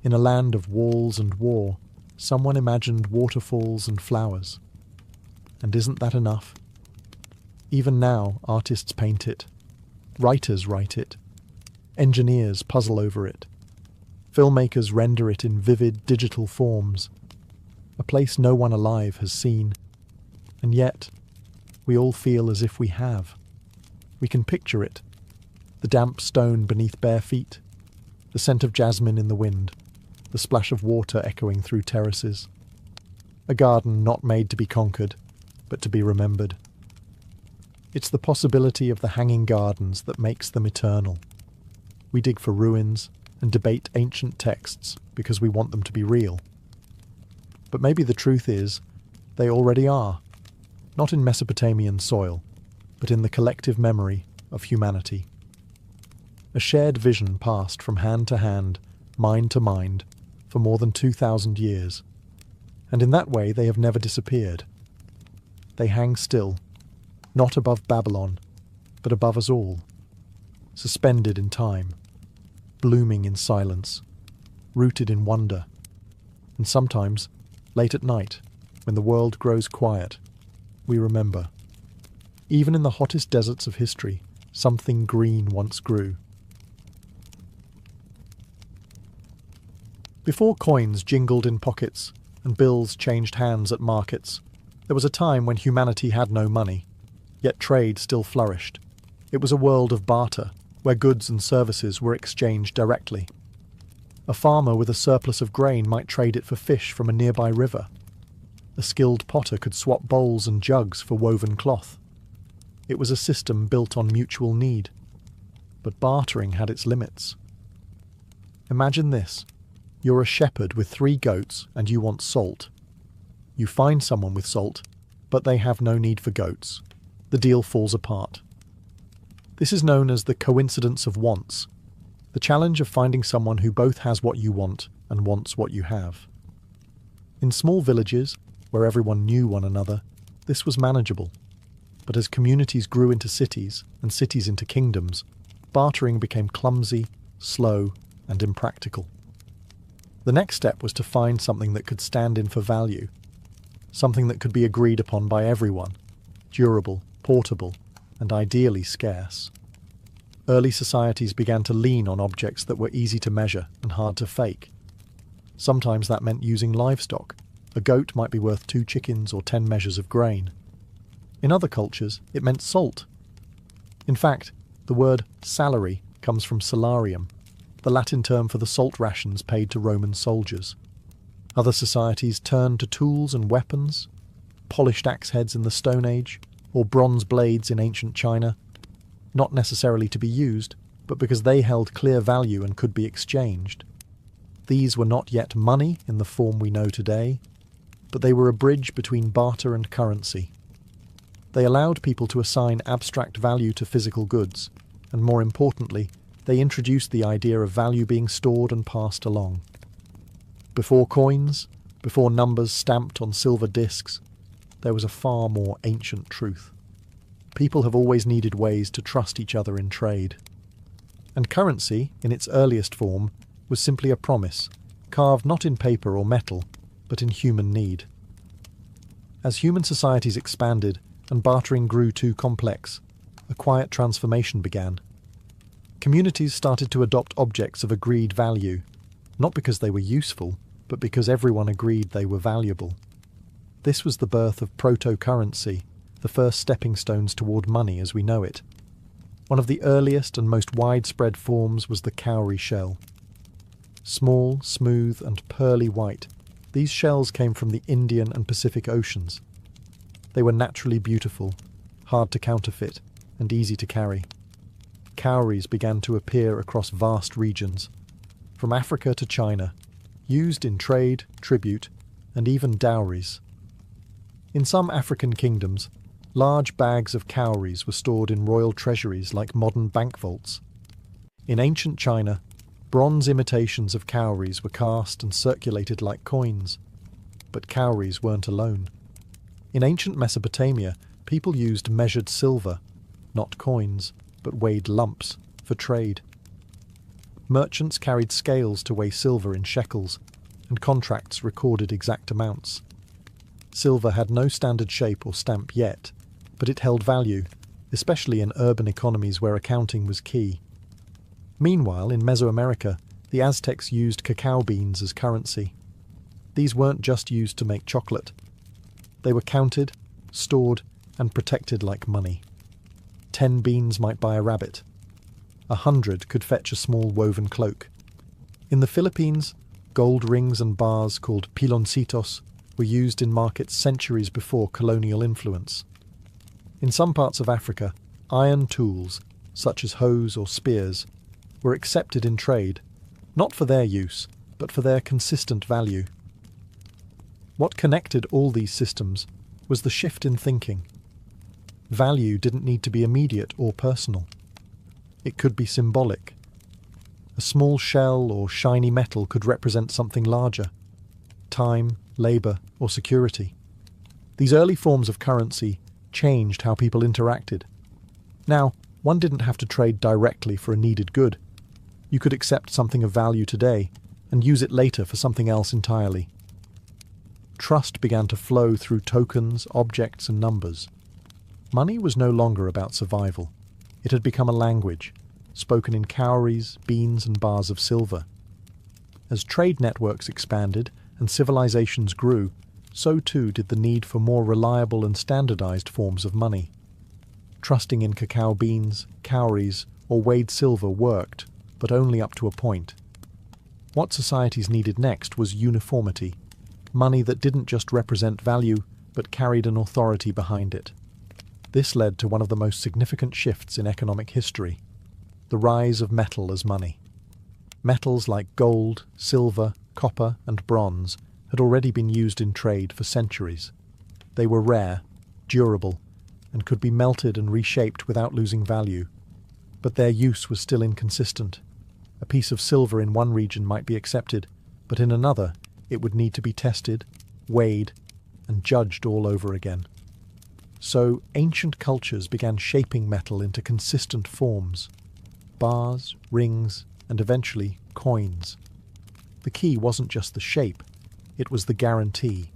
In a land of walls and war, someone imagined waterfalls and flowers. And isn't that enough? Even now, artists paint it. Writers write it. Engineers puzzle over it. Filmmakers render it in vivid digital forms. A place no one alive has seen. And yet, we all feel as if we have. We can picture it. The damp stone beneath bare feet. The scent of jasmine in the wind. The splash of water echoing through terraces. A garden not made to be conquered, but to be remembered. It's the possibility of the hanging gardens that makes them eternal. We dig for ruins and debate ancient texts because we want them to be real. But maybe the truth is, they already are, not in Mesopotamian soil, but in the collective memory of humanity. A shared vision passed from hand to hand, mind to mind, for more than 2,000 years, and in that way they have never disappeared. They hang still, not above Babylon, but above us all, suspended in time, blooming in silence, rooted in wonder, and sometimes, late at night, when the world grows quiet, we remember. Even in the hottest deserts of history, something green once grew. Before coins jingled in pockets and bills changed hands at markets, there was a time when humanity had no money, yet trade still flourished. It was a world of barter, where goods and services were exchanged directly. A farmer with a surplus of grain might trade it for fish from a nearby river. A skilled potter could swap bowls and jugs for woven cloth. It was a system built on mutual need. But bartering had its limits. Imagine this. You're a shepherd with 3 goats and you want salt. You find someone with salt, but they have no need for goats. The deal falls apart. This is known as the coincidence of wants, the challenge of finding someone who both has what you want and wants what you have. In small villages, where everyone knew one another, this was manageable. But as communities grew into cities and cities into kingdoms, bartering became clumsy, slow, and impractical. The next step was to find something that could stand in for value, something that could be agreed upon by everyone, durable, portable, and ideally scarce. Early societies began to lean on objects that were easy to measure and hard to fake. Sometimes that meant using livestock. A goat might be worth 2 chickens or 10 measures of grain. In other cultures, it meant salt. In fact, the word salary comes from salarium, the Latin term for the salt rations paid to Roman soldiers. Other societies turned to tools and weapons, polished axe heads in the Stone Age, or bronze blades in ancient China, not necessarily to be used, but because they held clear value and could be exchanged. These were not yet money in the form we know today, but they were a bridge between barter and currency. They allowed people to assign abstract value to physical goods, and more importantly, they introduced the idea of value being stored and passed along. Before coins, before numbers stamped on silver discs, there was a far more ancient truth. People have always needed ways to trust each other in trade. And currency, in its earliest form, was simply a promise, carved not in paper or metal, but in human need. As human societies expanded and bartering grew too complex, a quiet transformation began. Communities started to adopt objects of agreed value, not because they were useful, but because everyone agreed they were valuable. This was the birth of proto-currency, the first stepping stones toward money as we know it. One of the earliest and most widespread forms was the cowrie shell. Small, smooth, and pearly white, these shells came from the Indian and Pacific Oceans. They were naturally beautiful, hard to counterfeit, and easy to carry. Cowries began to appear across vast regions, from Africa to China, used in trade, tribute, and even dowries. In some African kingdoms, large bags of cowries were stored in royal treasuries like modern bank vaults. In ancient China, Bronze imitations of cowries were cast and circulated like coins. But cowries weren't alone. In ancient Mesopotamia, people used measured silver, not coins, but weighed lumps, for trade. Merchants carried scales to weigh silver in shekels, and contracts recorded exact amounts. Silver had no standard shape or stamp yet, but it held value, especially in urban economies where accounting was key. Meanwhile, in Mesoamerica, the Aztecs used cacao beans as currency. These weren't just used to make chocolate. They were counted, stored, and protected like money. 10 beans might buy a rabbit. 100 could fetch a small woven cloak. In the Philippines, gold rings and bars called piloncitos were used in markets centuries before colonial influence. In some parts of Africa, iron tools, such as hoes or spears, were accepted in trade, not for their use, but for their consistent value. What connected all these systems was the shift in thinking. Value didn't need to be immediate or personal. It could be symbolic. A small shell or shiny metal could represent something larger: time, labour, or security. These early forms of currency changed how people interacted. Now, one didn't have to trade directly for a needed good. You could accept something of value today and use it later for something else entirely. Trust began to flow through tokens, objects, and numbers. Money was no longer about survival. It had become a language, spoken in cowries, beans, and bars of silver. As trade networks expanded and civilizations grew, so too did the need for more reliable and standardized forms of money. Trusting in cacao beans, cowries, or weighed silver worked, but only up to a point. What societies needed next was uniformity, money that didn't just represent value, but carried an authority behind it. This led to one of the most significant shifts in economic history: the rise of metal as money. Metals like gold, silver, copper, and bronze had already been used in trade for centuries. They were rare, durable, and could be melted and reshaped without losing value. But their use was still inconsistent. A piece of silver in one region might be accepted, but in another it would need to be tested, weighed, and judged all over again. So ancient cultures began shaping metal into consistent forms: bars, rings, and eventually coins. The key wasn't just the shape, it was the guarantee.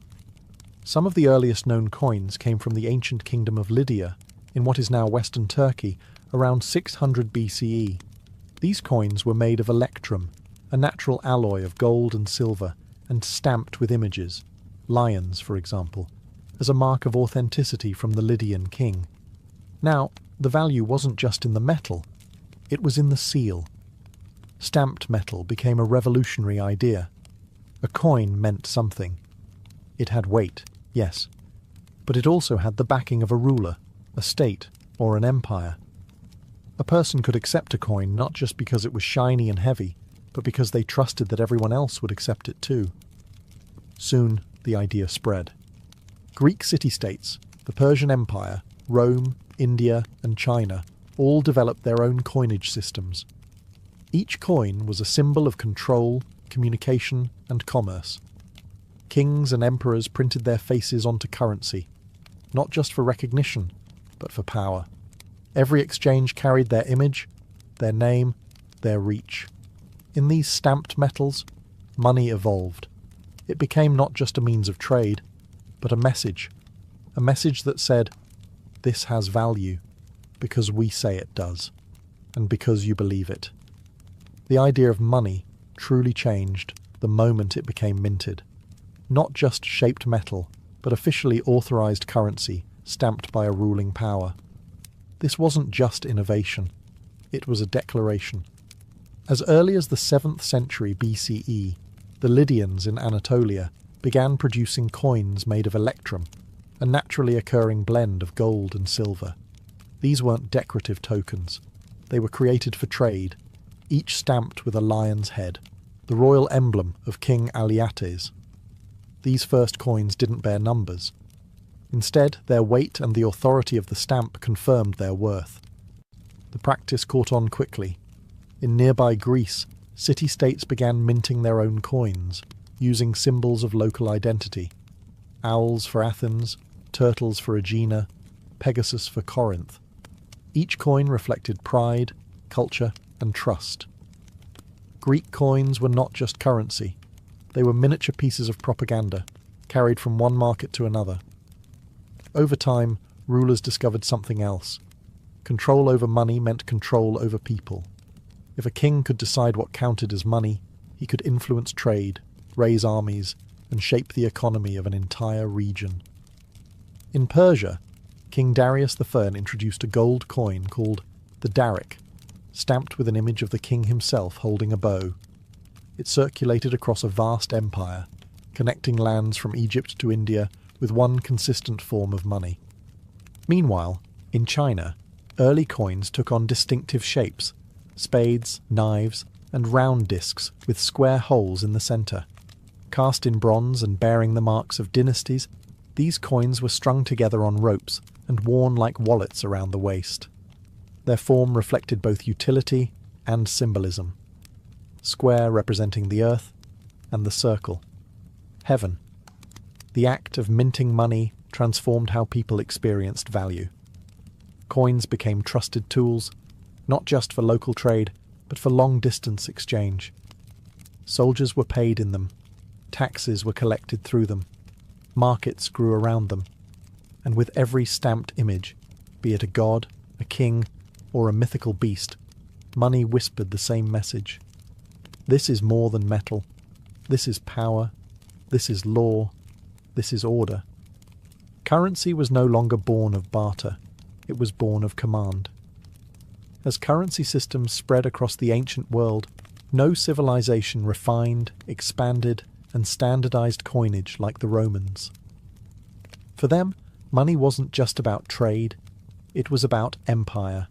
Some of the earliest known coins came from the ancient kingdom of Lydia, in what is now Western Turkey, around 600 BCE. These coins were made of electrum, a natural alloy of gold and silver, and stamped with images, lions, for example, as a mark of authenticity from the Lydian king. Now, the value wasn't just in the metal, it was in the seal. Stamped metal became a revolutionary idea. A coin meant something. It had weight, yes, but it also had the backing of a ruler, a state, or an empire. A person could accept a coin not just because it was shiny and heavy, but because they trusted that everyone else would accept it too. Soon, the idea spread. Greek city-states, the Persian Empire, Rome, India, and China all developed their own coinage systems. Each coin was a symbol of control, communication, and commerce. Kings and emperors printed their faces onto currency, not just for recognition, but for power. Every exchange carried their image, their name, their reach. In these stamped metals, money evolved. It became not just a means of trade, but a message that said, "This has value, because we say it does, and because you believe it." The idea of money truly changed the moment it became minted. Not just shaped metal, but officially authorized currency stamped by a ruling power. This wasn't just innovation, it was a declaration. As early as the 7th century BCE, the Lydians in Anatolia began producing coins made of electrum, a naturally occurring blend of gold and silver. These weren't decorative tokens. They were created for trade, each stamped with a lion's head, the royal emblem of King Aliates. These first coins didn't bear numbers. Instead, their weight and the authority of the stamp confirmed their worth. The practice caught on quickly. In nearby Greece, city-states began minting their own coins, using symbols of local identity. Owls for Athens, turtles for Aegina, Pegasus for Corinth. Each coin reflected pride, culture, and trust. Greek coins were not just currency. They were miniature pieces of propaganda, carried from one market to another. Over time, rulers discovered something else. Control over money meant control over people. If a king could decide what counted as money, he could influence trade, raise armies, and shape the economy of an entire region. In Persia, King Darius I introduced a gold coin called the daric, stamped with an image of the king himself holding a bow. It circulated across a vast empire, connecting lands from Egypt to India with one consistent form of money. Meanwhile, in China, early coins took on distinctive shapes: spades, knives, and round discs with square holes in the centre. Cast in bronze and bearing the marks of dynasties, these coins were strung together on ropes and worn like wallets around the waist. Their form reflected both utility and symbolism. Square representing the earth, and the circle, heaven. The act of minting money transformed how people experienced value. Coins became trusted tools, not just for local trade, but for long-distance exchange. Soldiers were paid in them, taxes were collected through them, markets grew around them, and with every stamped image, be it a god, a king, or a mythical beast, money whispered the same message. This is more than metal. This is power. This is law. This is order. Currency was no longer born of barter. It was born of command. As currency systems spread across the ancient world, no civilization refined, expanded, and standardized coinage like the Romans. For them, money wasn't just about trade, it was about empire.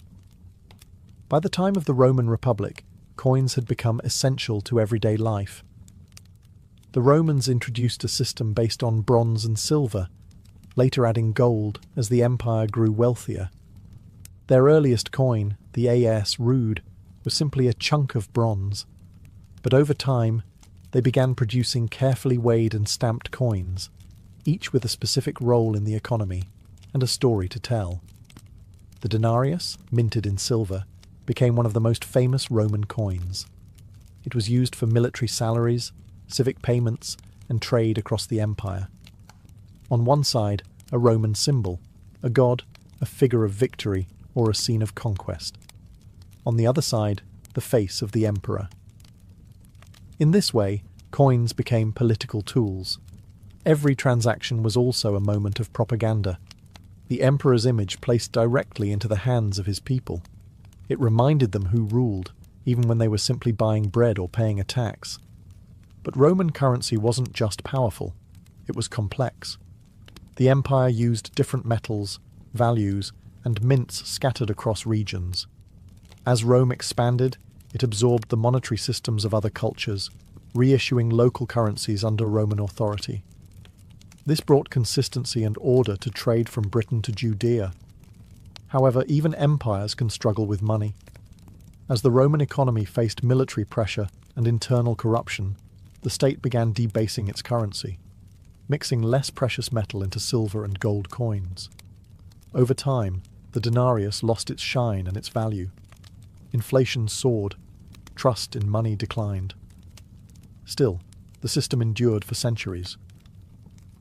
By the time of the Roman Republic, coins had become essential to everyday life. The Romans introduced a system based on bronze and silver, later adding gold as the empire grew wealthier. Their earliest coin, the AS Rude, was simply a chunk of bronze. But over time, they began producing carefully weighed and stamped coins, each with a specific role in the economy and a story to tell. The denarius, minted in silver, became one of the most famous Roman coins. It was used for military salaries, civic payments, and trade across the empire. On one side, a Roman symbol, a god, a figure of victory, or a scene of conquest. On the other side, the face of the emperor. In this way, coins became political tools. Every transaction was also a moment of propaganda. The emperor's image placed directly into the hands of his people. It reminded them who ruled, even when they were simply buying bread or paying a tax. But Roman currency wasn't just powerful, it was complex. The empire used different metals, values, and mints scattered across regions. As Rome expanded, it absorbed the monetary systems of other cultures, reissuing local currencies under Roman authority. This brought consistency and order to trade from Britain to Judea. However, even empires can struggle with money. As the Roman economy faced military pressure and internal corruption, the state began debasing its currency, mixing less precious metal into silver and gold coins. Over time, the denarius lost its shine and its value. Inflation soared, trust in money declined. Still, the system endured for centuries.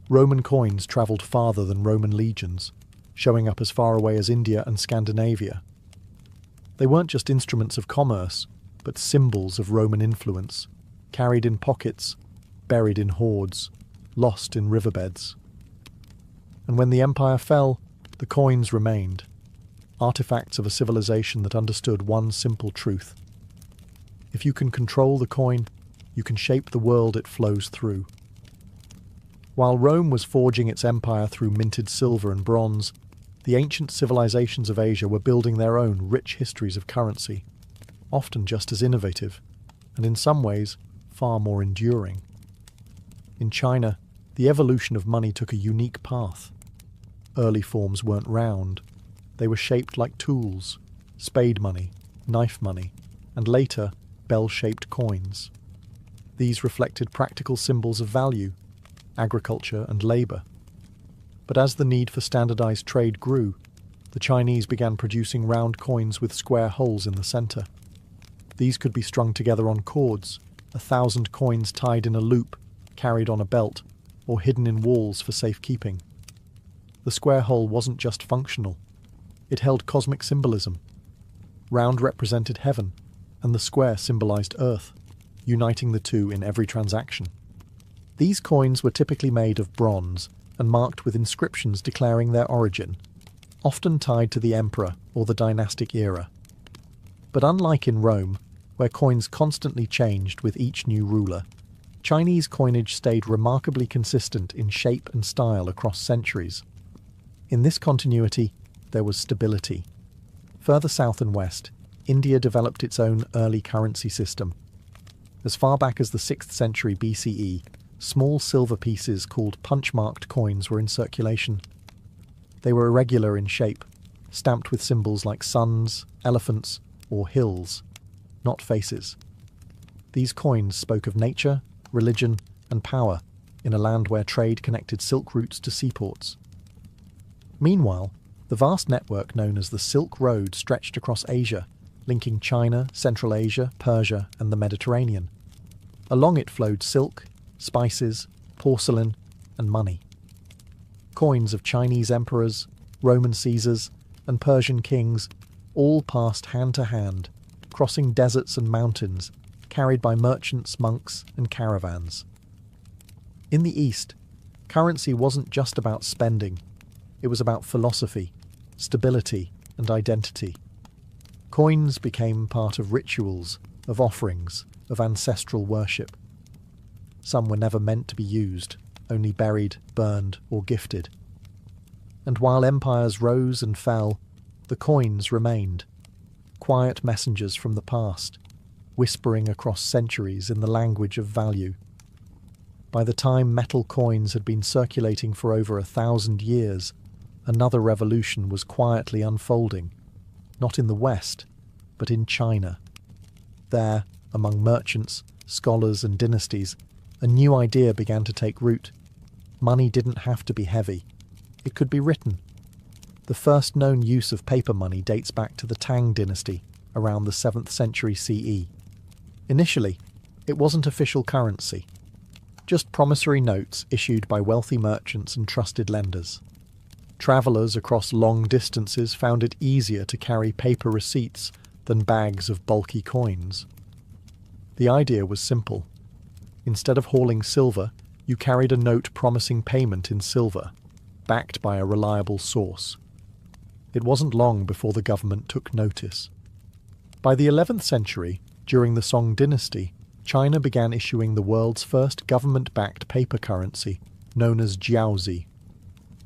Roman coins travelled farther than Roman legions, showing up as far away as India and Scandinavia. They weren't just instruments of commerce, but symbols of Roman influence, carried in pockets, buried in hoards, lost in riverbeds. And when the empire fell, the coins remained, artifacts of a civilization that understood one simple truth. If you can control the coin, you can shape the world it flows through. While Rome was forging its empire through minted silver and bronze, the ancient civilizations of Asia were building their own rich histories of currency, often just as innovative, and in some ways far more enduring. In China, the evolution of money took a unique path. Early forms weren't round. They were shaped like tools: spade money, knife money, and later, bell-shaped coins. These reflected practical symbols of value, agriculture and labour. But as the need for standardized trade grew, the Chinese began producing round coins with square holes in the centre. These could be strung together on cords, 1,000 coins tied in a loop, carried on a belt, or hidden in walls for safekeeping. The square hole wasn't just functional. It held cosmic symbolism. Round represented heaven, and the square symbolized earth, uniting the two in every transaction. These coins were typically made of bronze and marked with inscriptions declaring their origin, often tied to the emperor or the dynastic era. But unlike in Rome, where coins constantly changed with each new ruler, Chinese coinage stayed remarkably consistent in shape and style across centuries. In this continuity, there was stability. Further south and west, India developed its own early currency system. As far back as the 6th century BCE, small silver pieces called punch-marked coins were in circulation. They were irregular in shape, stamped with symbols like suns, elephants, or hills, not faces. These coins spoke of nature, religion, and power in a land where trade connected silk routes to seaports. Meanwhile, the vast network known as the Silk Road stretched across Asia, linking China, Central Asia, Persia, and the Mediterranean. Along it flowed silk, spices, porcelain, and money. Coins of Chinese emperors, Roman Caesars, and Persian kings all passed hand to hand, crossing deserts and mountains, carried by merchants, monks, and caravans. In the East, currency wasn't just about spending. It was about philosophy, stability, and identity. Coins became part of rituals, of offerings, of ancestral worship. Some were never meant to be used, only buried, burned, or gifted. And while empires rose and fell, the coins remained, quiet messengers from the past, whispering across centuries in the language of value. By the time metal coins had been circulating for over 1,000 years, another revolution was quietly unfolding, not in the West, but in China. There, among merchants, scholars, and dynasties, a new idea began to take root. Money didn't have to be heavy. It could be written. The first known use of paper money dates back to the Tang dynasty, around the 7th century CE. Initially, it wasn't official currency, just promissory notes issued by wealthy merchants and trusted lenders. Travellers across long distances found it easier to carry paper receipts than bags of bulky coins. The idea was simple. Instead of hauling silver, you carried a note promising payment in silver, backed by a reliable source. It wasn't long before the government took notice. By the 11th century, during the Song dynasty, China began issuing the world's first government-backed paper currency, known as jiaozi.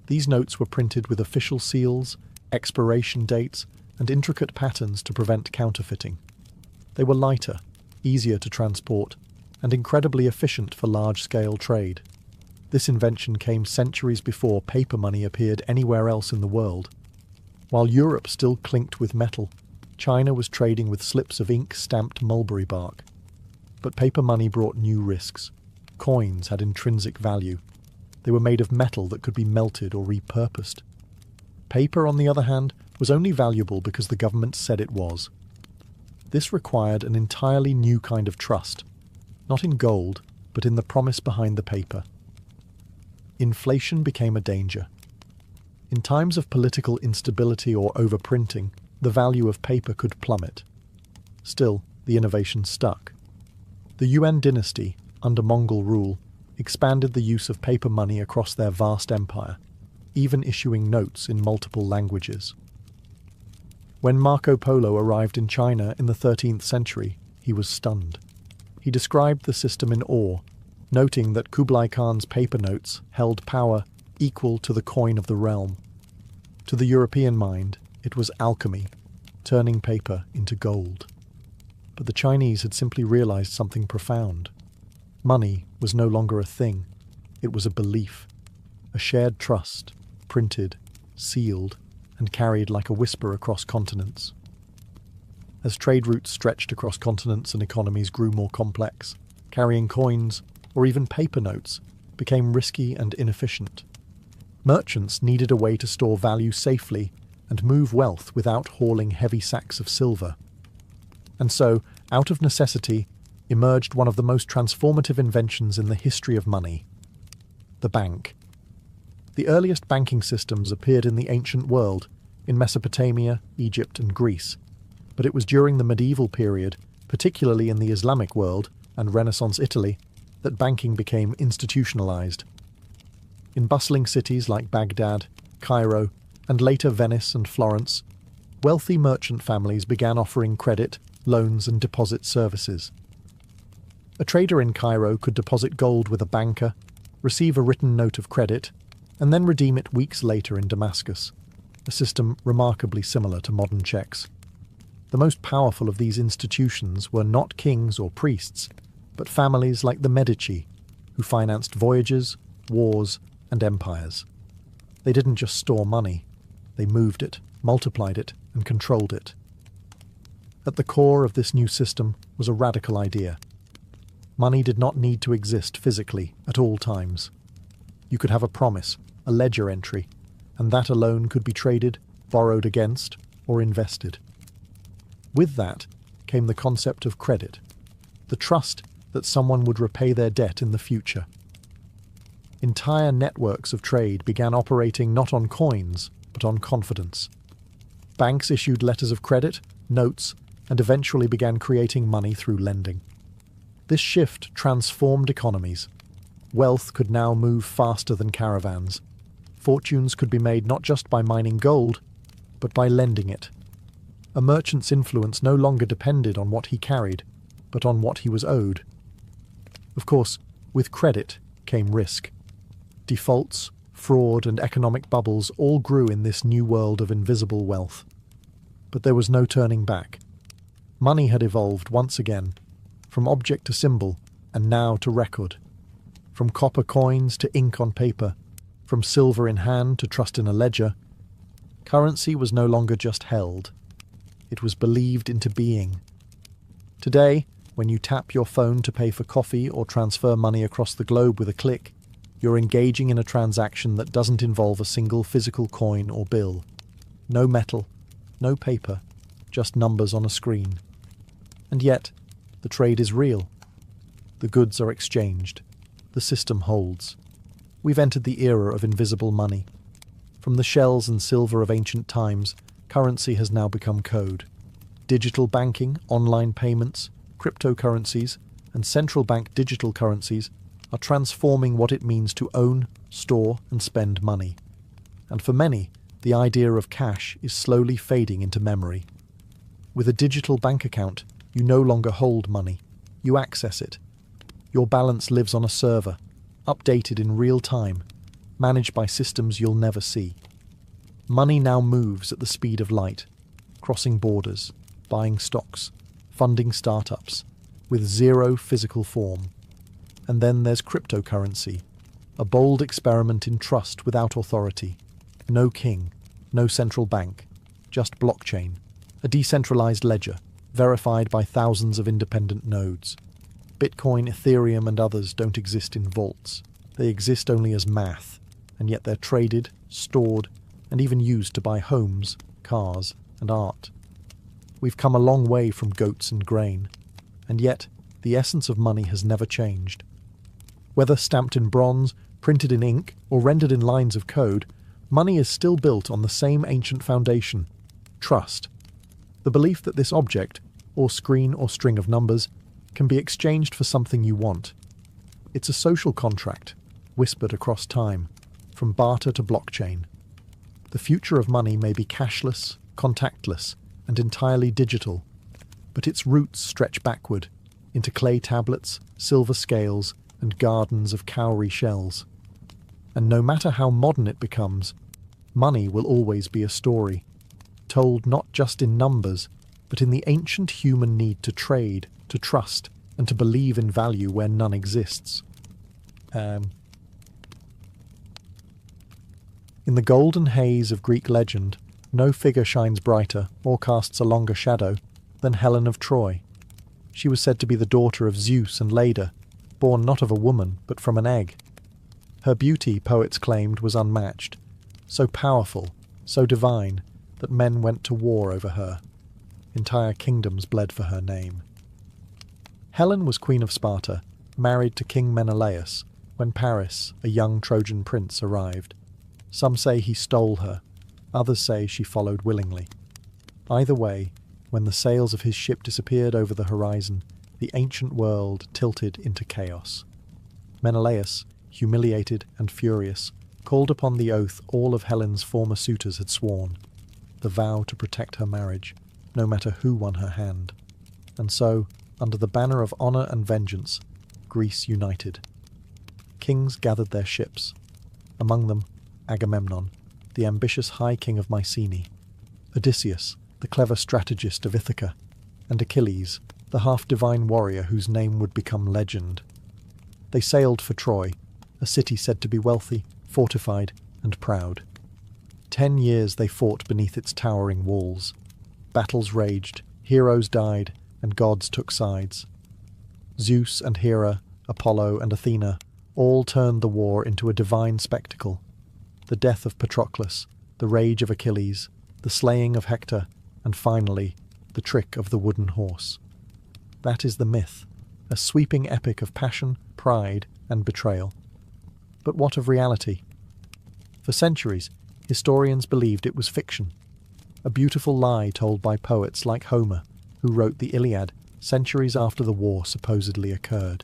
These notes were printed with official seals, expiration dates, and intricate patterns to prevent counterfeiting. They were lighter, easier to transport, and incredibly efficient for large-scale trade. This invention came centuries before paper money appeared anywhere else in the world. While Europe still clinked with metal, China was trading with slips of ink-stamped mulberry bark. But paper money brought new risks. Coins had intrinsic value. They were made of metal that could be melted or repurposed. Paper, on the other hand, was only valuable because the government said it was. This required an entirely new kind of trust, not in gold, but in the promise behind the paper. Inflation became a danger. In times of political instability or overprinting, the value of paper could plummet. Still, the innovation stuck. The Yuan dynasty, under Mongol rule, expanded the use of paper money across their vast empire, even issuing notes in multiple languages. When Marco Polo arrived in China in the 13th century, he was stunned. He described the system in awe, noting that Kublai Khan's paper notes held power equal to the coin of the realm. To the European mind, it was alchemy, turning paper into gold. But the Chinese had simply realized something profound. Money was no longer a thing, it was a belief, a shared trust, printed, sealed, and carried like a whisper across continents. As trade routes stretched across continents and economies grew more complex, carrying coins, or even paper notes, became risky and inefficient. Merchants needed a way to store value safely and move wealth without hauling heavy sacks of silver. And so, out of necessity, emerged one of the most transformative inventions in the history of money: the bank. The earliest banking systems appeared in the ancient world, in Mesopotamia, Egypt, and Greece, but it was during the medieval period, particularly in the Islamic world and Renaissance Italy, that banking became institutionalized. In bustling cities like Baghdad, Cairo, and later Venice and Florence, wealthy merchant families began offering credit, loans, and deposit services. A trader in Cairo could deposit gold with a banker, receive a written note of credit, and then redeem it weeks later in Damascus, a system remarkably similar to modern checks. The most powerful of these institutions were not kings or priests, but families like the Medici, who financed voyages, wars, and empires. They didn't just store money, they moved it, multiplied it, and controlled it. At the core of this new system was a radical idea. Money did not need to exist physically at all times. You could have a promise, a ledger entry, and that alone could be traded, borrowed against, or invested. With that came the concept of credit, the trust that someone would repay their debt in the future. Entire networks of trade began operating not on coins, but on confidence. Banks issued letters of credit, notes, and eventually began creating money through lending. This shift transformed economies. Wealth could now move faster than caravans. Fortunes could be made not just by mining gold, but by lending it. A merchant's influence no longer depended on what he carried, but on what he was owed. Of course, with credit came risk. Defaults, fraud, and economic bubbles all grew in this new world of invisible wealth. But there was no turning back. Money had evolved once again, from object to symbol, and now to record. From copper coins to ink on paper, from silver in hand to trust in a ledger, currency was no longer just held. It was believed into being. Today, when you tap your phone to pay for coffee or transfer money across the globe with a click, you're engaging in a transaction that doesn't involve a single physical coin or bill. No metal, no paper, just numbers on a screen. And yet, the trade is real. The goods are exchanged. The system holds. We've entered the era of invisible money. From the shells and silver of ancient times, currency has now become code. Digital banking, online payments, cryptocurrencies, and central bank digital currencies are transforming what it means to own, store, and spend money. And for many, the idea of cash is slowly fading into memory. With a digital bank account, you no longer hold money. You access it. Your balance lives on a server, updated in real time, managed by systems you'll never see. Money now moves at the speed of light, crossing borders, buying stocks, funding startups, with zero physical form. And then there's cryptocurrency, a bold experiment in trust without authority. No king, no central bank, just blockchain, a decentralized ledger, verified by thousands of independent nodes. Bitcoin, Ethereum, and others don't exist in vaults. They exist only as math, and yet they're traded, stored, and even used to buy homes, cars, and art. We've come a long way from goats and grain, and yet the essence of money has never changed. Whether stamped in bronze, printed in ink, or rendered in lines of code, money is still built on the same ancient foundation: trust. The belief that this object, or screen or string of numbers, can be exchanged for something you want. It's a social contract, whispered across time, from barter to blockchain. The future of money may be cashless, contactless, and entirely digital, but its roots stretch backward, into clay tablets, silver scales, and gardens of cowrie shells. And no matter how modern it becomes, money will always be a story, told not just in numbers, but in the ancient human need to trade, to trust, and to believe in value where none exists. In the golden haze of Greek legend, no figure shines brighter or casts a longer shadow than Helen of Troy. She was said to be the daughter of Zeus and Leda, born not of a woman but from an egg. Her beauty, poets claimed, was unmatched, so powerful, so divine, that men went to war over her. Entire kingdoms bled for her name. Helen was queen of Sparta, married to King Menelaus, when Paris, a young Trojan prince, arrived. Some say he stole her, others say she followed willingly. Either way, when the sails of his ship disappeared over the horizon, the ancient world tilted into chaos. Menelaus, humiliated and furious, called upon the oath all of Helen's former suitors had sworn, the vow to protect her marriage, no matter who won her hand. And so, under the banner of honour and vengeance, Greece united. Kings gathered their ships, among them Agamemnon, the ambitious high king of Mycenae, Odysseus, the clever strategist of Ithaca, and Achilles, the half-divine warrior whose name would become legend. They sailed for Troy, a city said to be wealthy, fortified, and proud. 10 years they fought beneath its towering walls. Battles raged, heroes died, and gods took sides. Zeus and Hera, Apollo and Athena, all turned the war into a divine spectacle. The death of Patroclus, the rage of Achilles, the slaying of Hector, and finally, the trick of the wooden horse. That is the myth, a sweeping epic of passion, pride, and betrayal. But what of reality? For centuries, historians believed it was fiction, a beautiful lie told by poets like Homer, who wrote the Iliad centuries after the war supposedly occurred.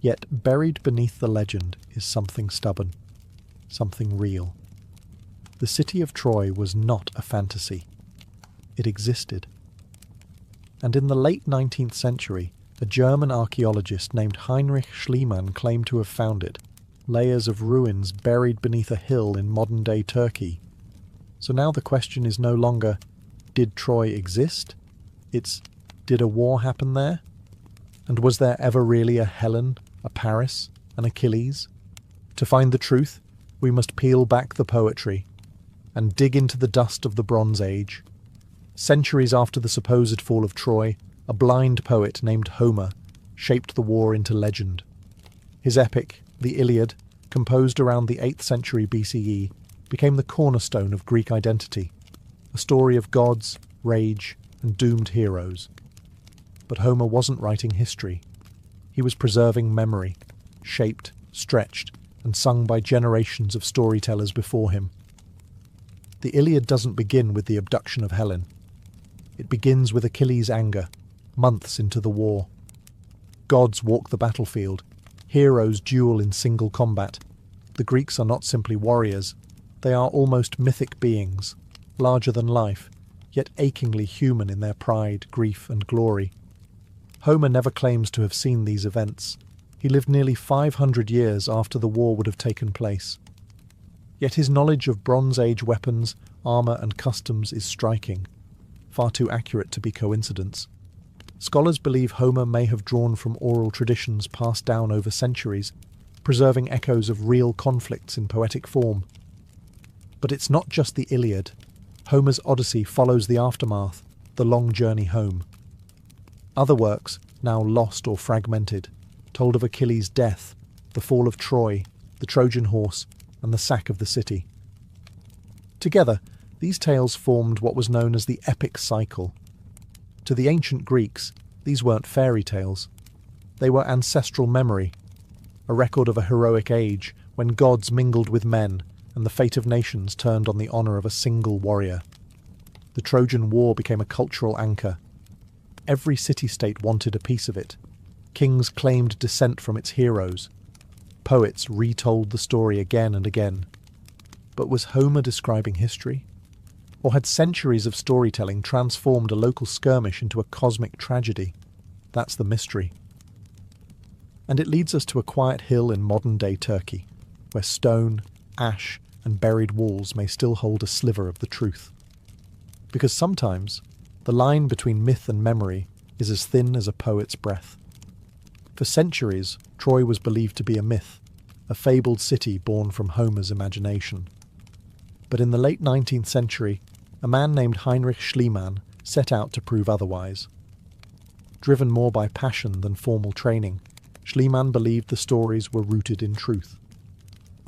Yet buried beneath the legend is something stubborn, something real. The city of Troy was not a fantasy. It existed. And in the late 19th century, a German archaeologist named Heinrich Schliemann claimed to have found it, layers of ruins buried beneath a hill in modern-day Turkey. So now the question is no longer, did Troy exist? It's, did a war happen there? And was there ever really a Helen, a Paris, an Achilles? To find the truth, we must peel back the poetry and dig into the dust of the Bronze Age. Centuries after the supposed fall of Troy, a blind poet named Homer shaped the war into legend. His epic, the Iliad, composed around the 8th century BCE, became the cornerstone of Greek identity, a story of gods, rage, and doomed heroes. But Homer wasn't writing history. He was preserving memory, shaped, stretched, and sung by generations of storytellers before him. The Iliad doesn't begin with the abduction of Helen. It begins with Achilles' anger, months into the war. Gods walk the battlefield. Heroes duel in single combat. The Greeks are not simply warriors. They are almost mythic beings, larger than life, yet achingly human in their pride, grief, and glory. Homer never claims to have seen these events. He lived nearly 500 years after the war would have taken place. Yet his knowledge of Bronze Age weapons, armour, and customs is striking, far too accurate to be coincidence. Scholars believe Homer may have drawn from oral traditions passed down over centuries, preserving echoes of real conflicts in poetic form. But it's not just the Iliad. Homer's Odyssey follows the aftermath, the long journey home. Other works, now lost or fragmented, told of Achilles' death, the fall of Troy, the Trojan horse, and the sack of the city. Together, these tales formed what was known as the epic cycle. To the ancient Greeks, these weren't fairy tales. They were ancestral memory, a record of a heroic age when gods mingled with men and the fate of nations turned on the honour of a single warrior. The Trojan War became a cultural anchor. Every city-state wanted a piece of it. Kings claimed descent from its heroes. Poets retold the story again and again. But was Homer describing history? Or had centuries of storytelling transformed a local skirmish into a cosmic tragedy? That's the mystery. And it leads us to a quiet hill in modern-day Turkey, where stone, ash, and buried walls may still hold a sliver of the truth. Because sometimes, the line between myth and memory is as thin as a poet's breath. For centuries, Troy was believed to be a myth, a fabled city born from Homer's imagination. But in the late 19th century, a man named Heinrich Schliemann set out to prove otherwise. Driven more by passion than formal training, Schliemann believed the stories were rooted in truth.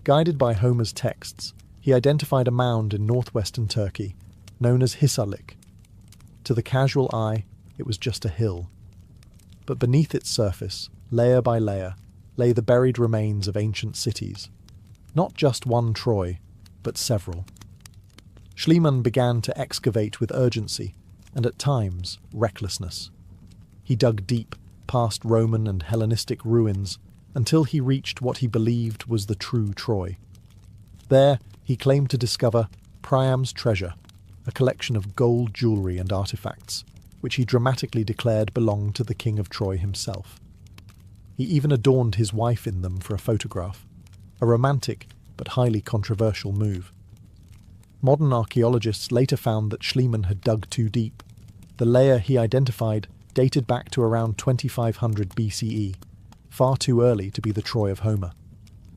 Guided by Homer's texts, he identified a mound in northwestern Turkey, known as Hisarlik. To the casual eye, it was just a hill. But beneath its surface, layer by layer, lay the buried remains of ancient cities. Not just one Troy, but several. Schliemann began to excavate with urgency, and at times, recklessness. He dug deep, past Roman and Hellenistic ruins, until he reached what he believed was the true Troy. There, he claimed to discover Priam's treasure, a collection of gold jewellery and artifacts, which he dramatically declared belonged to the king of Troy himself. He even adorned his wife in them for a photograph, a romantic but highly controversial move. Modern archaeologists later found that Schliemann had dug too deep. The layer he identified dated back to around 2500 BCE, far too early to be the Troy of Homer.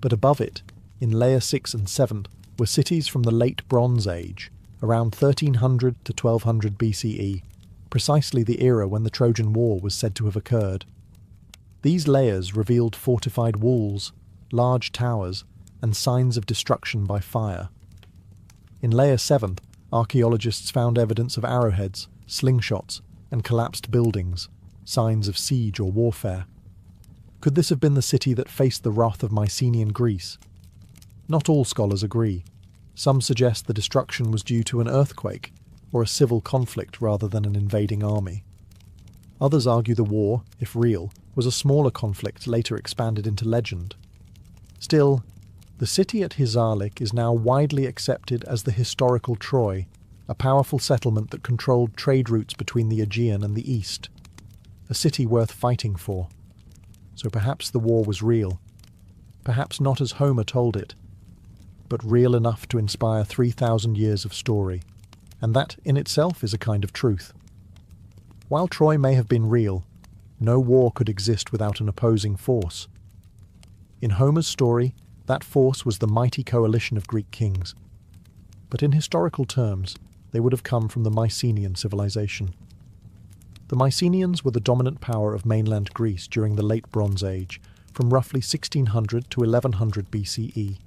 But above it, in layer 6 and 7, were cities from the late Bronze Age, around 1300 to 1200 BCE, precisely the era when the Trojan War was said to have occurred. These layers revealed fortified walls, large towers, and signs of destruction by fire. In layer 7, archaeologists found evidence of arrowheads, slingshots, and collapsed buildings, signs of siege or warfare. Could this have been the city that faced the wrath of Mycenaean Greece? Not all scholars agree. Some suggest the destruction was due to an earthquake or a civil conflict rather than an invading army. Others argue the war, if real, was a smaller conflict later expanded into legend. Still, the city at Hisarlik is now widely accepted as the historical Troy, a powerful settlement that controlled trade routes between the Aegean and the East. A city worth fighting for. So perhaps the war was real. Perhaps not as Homer told it, but real enough to inspire 3,000 years of story. And that in itself is a kind of truth. While Troy may have been real, no war could exist without an opposing force. In Homer's story, that force was the mighty coalition of Greek kings. But in historical terms, they would have come from the Mycenaean civilization. The Mycenaeans were the dominant power of mainland Greece during the late Bronze Age, from roughly 1600 to 1100 BCE.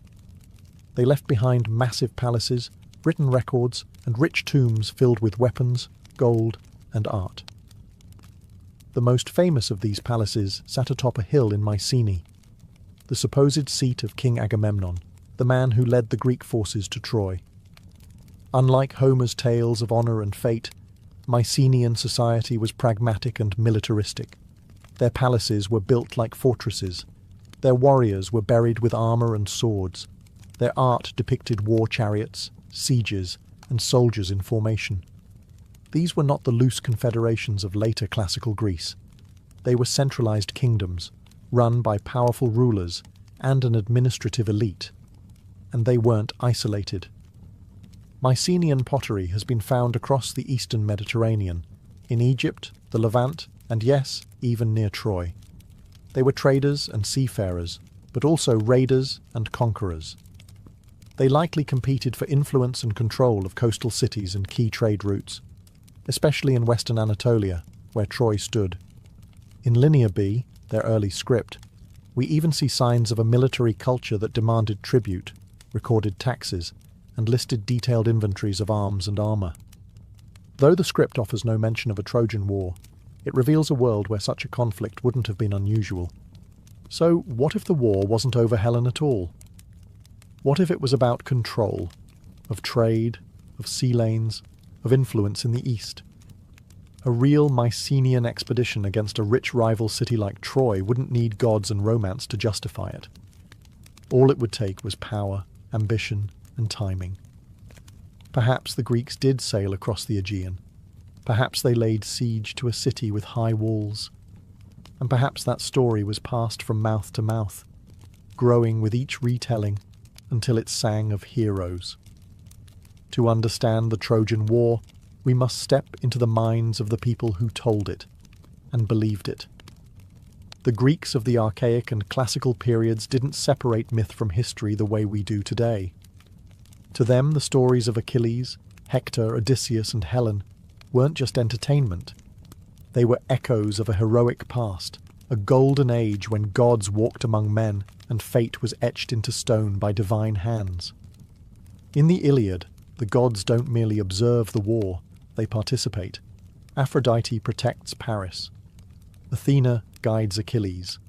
They left behind massive palaces, written records, and rich tombs filled with weapons, gold, and art. The most famous of these palaces sat atop a hill in Mycenae, the supposed seat of King Agamemnon, the man who led the Greek forces to Troy. Unlike Homer's tales of honour and fate, Mycenaean society was pragmatic and militaristic. Their palaces were built like fortresses. Their warriors were buried with armour and swords. Their art depicted war chariots, sieges, and soldiers in formation. These were not the loose confederations of later classical Greece. They were centralised kingdoms, run by powerful rulers and an administrative elite. And they weren't isolated. Mycenaean pottery has been found across the eastern Mediterranean, in Egypt, the Levant, and yes, even near Troy. They were traders and seafarers, but also raiders and conquerors. They likely competed for influence and control of coastal cities and key trade routes, especially in western Anatolia, where Troy stood. In Linear B, their early script, we even see signs of a military culture that demanded tribute, recorded taxes, and listed detailed inventories of arms and armour. Though the script offers no mention of a Trojan War, it reveals a world where such a conflict wouldn't have been unusual. So what if the war wasn't over Helen at all? What if it was about control, of trade, of sea lanes, of influence in the east? A real Mycenaean expedition against a rich rival city like Troy wouldn't need gods and romance to justify it. All it would take was power, ambition, and timing. Perhaps the Greeks did sail across the Aegean. Perhaps they laid siege to a city with high walls. And perhaps that story was passed from mouth to mouth, growing with each retelling until it sang of heroes. To understand the Trojan War, we must step into the minds of the people who told it and believed it. The Greeks of the archaic and classical periods didn't separate myth from history the way we do today. To them, the stories of Achilles, Hector, Odysseus, and Helen weren't just entertainment. They were echoes of a heroic past, a golden age when gods walked among men and fate was etched into stone by divine hands. In the Iliad, the gods don't merely observe the war, they participate. Aphrodite protects Paris. Athena guides Achilles.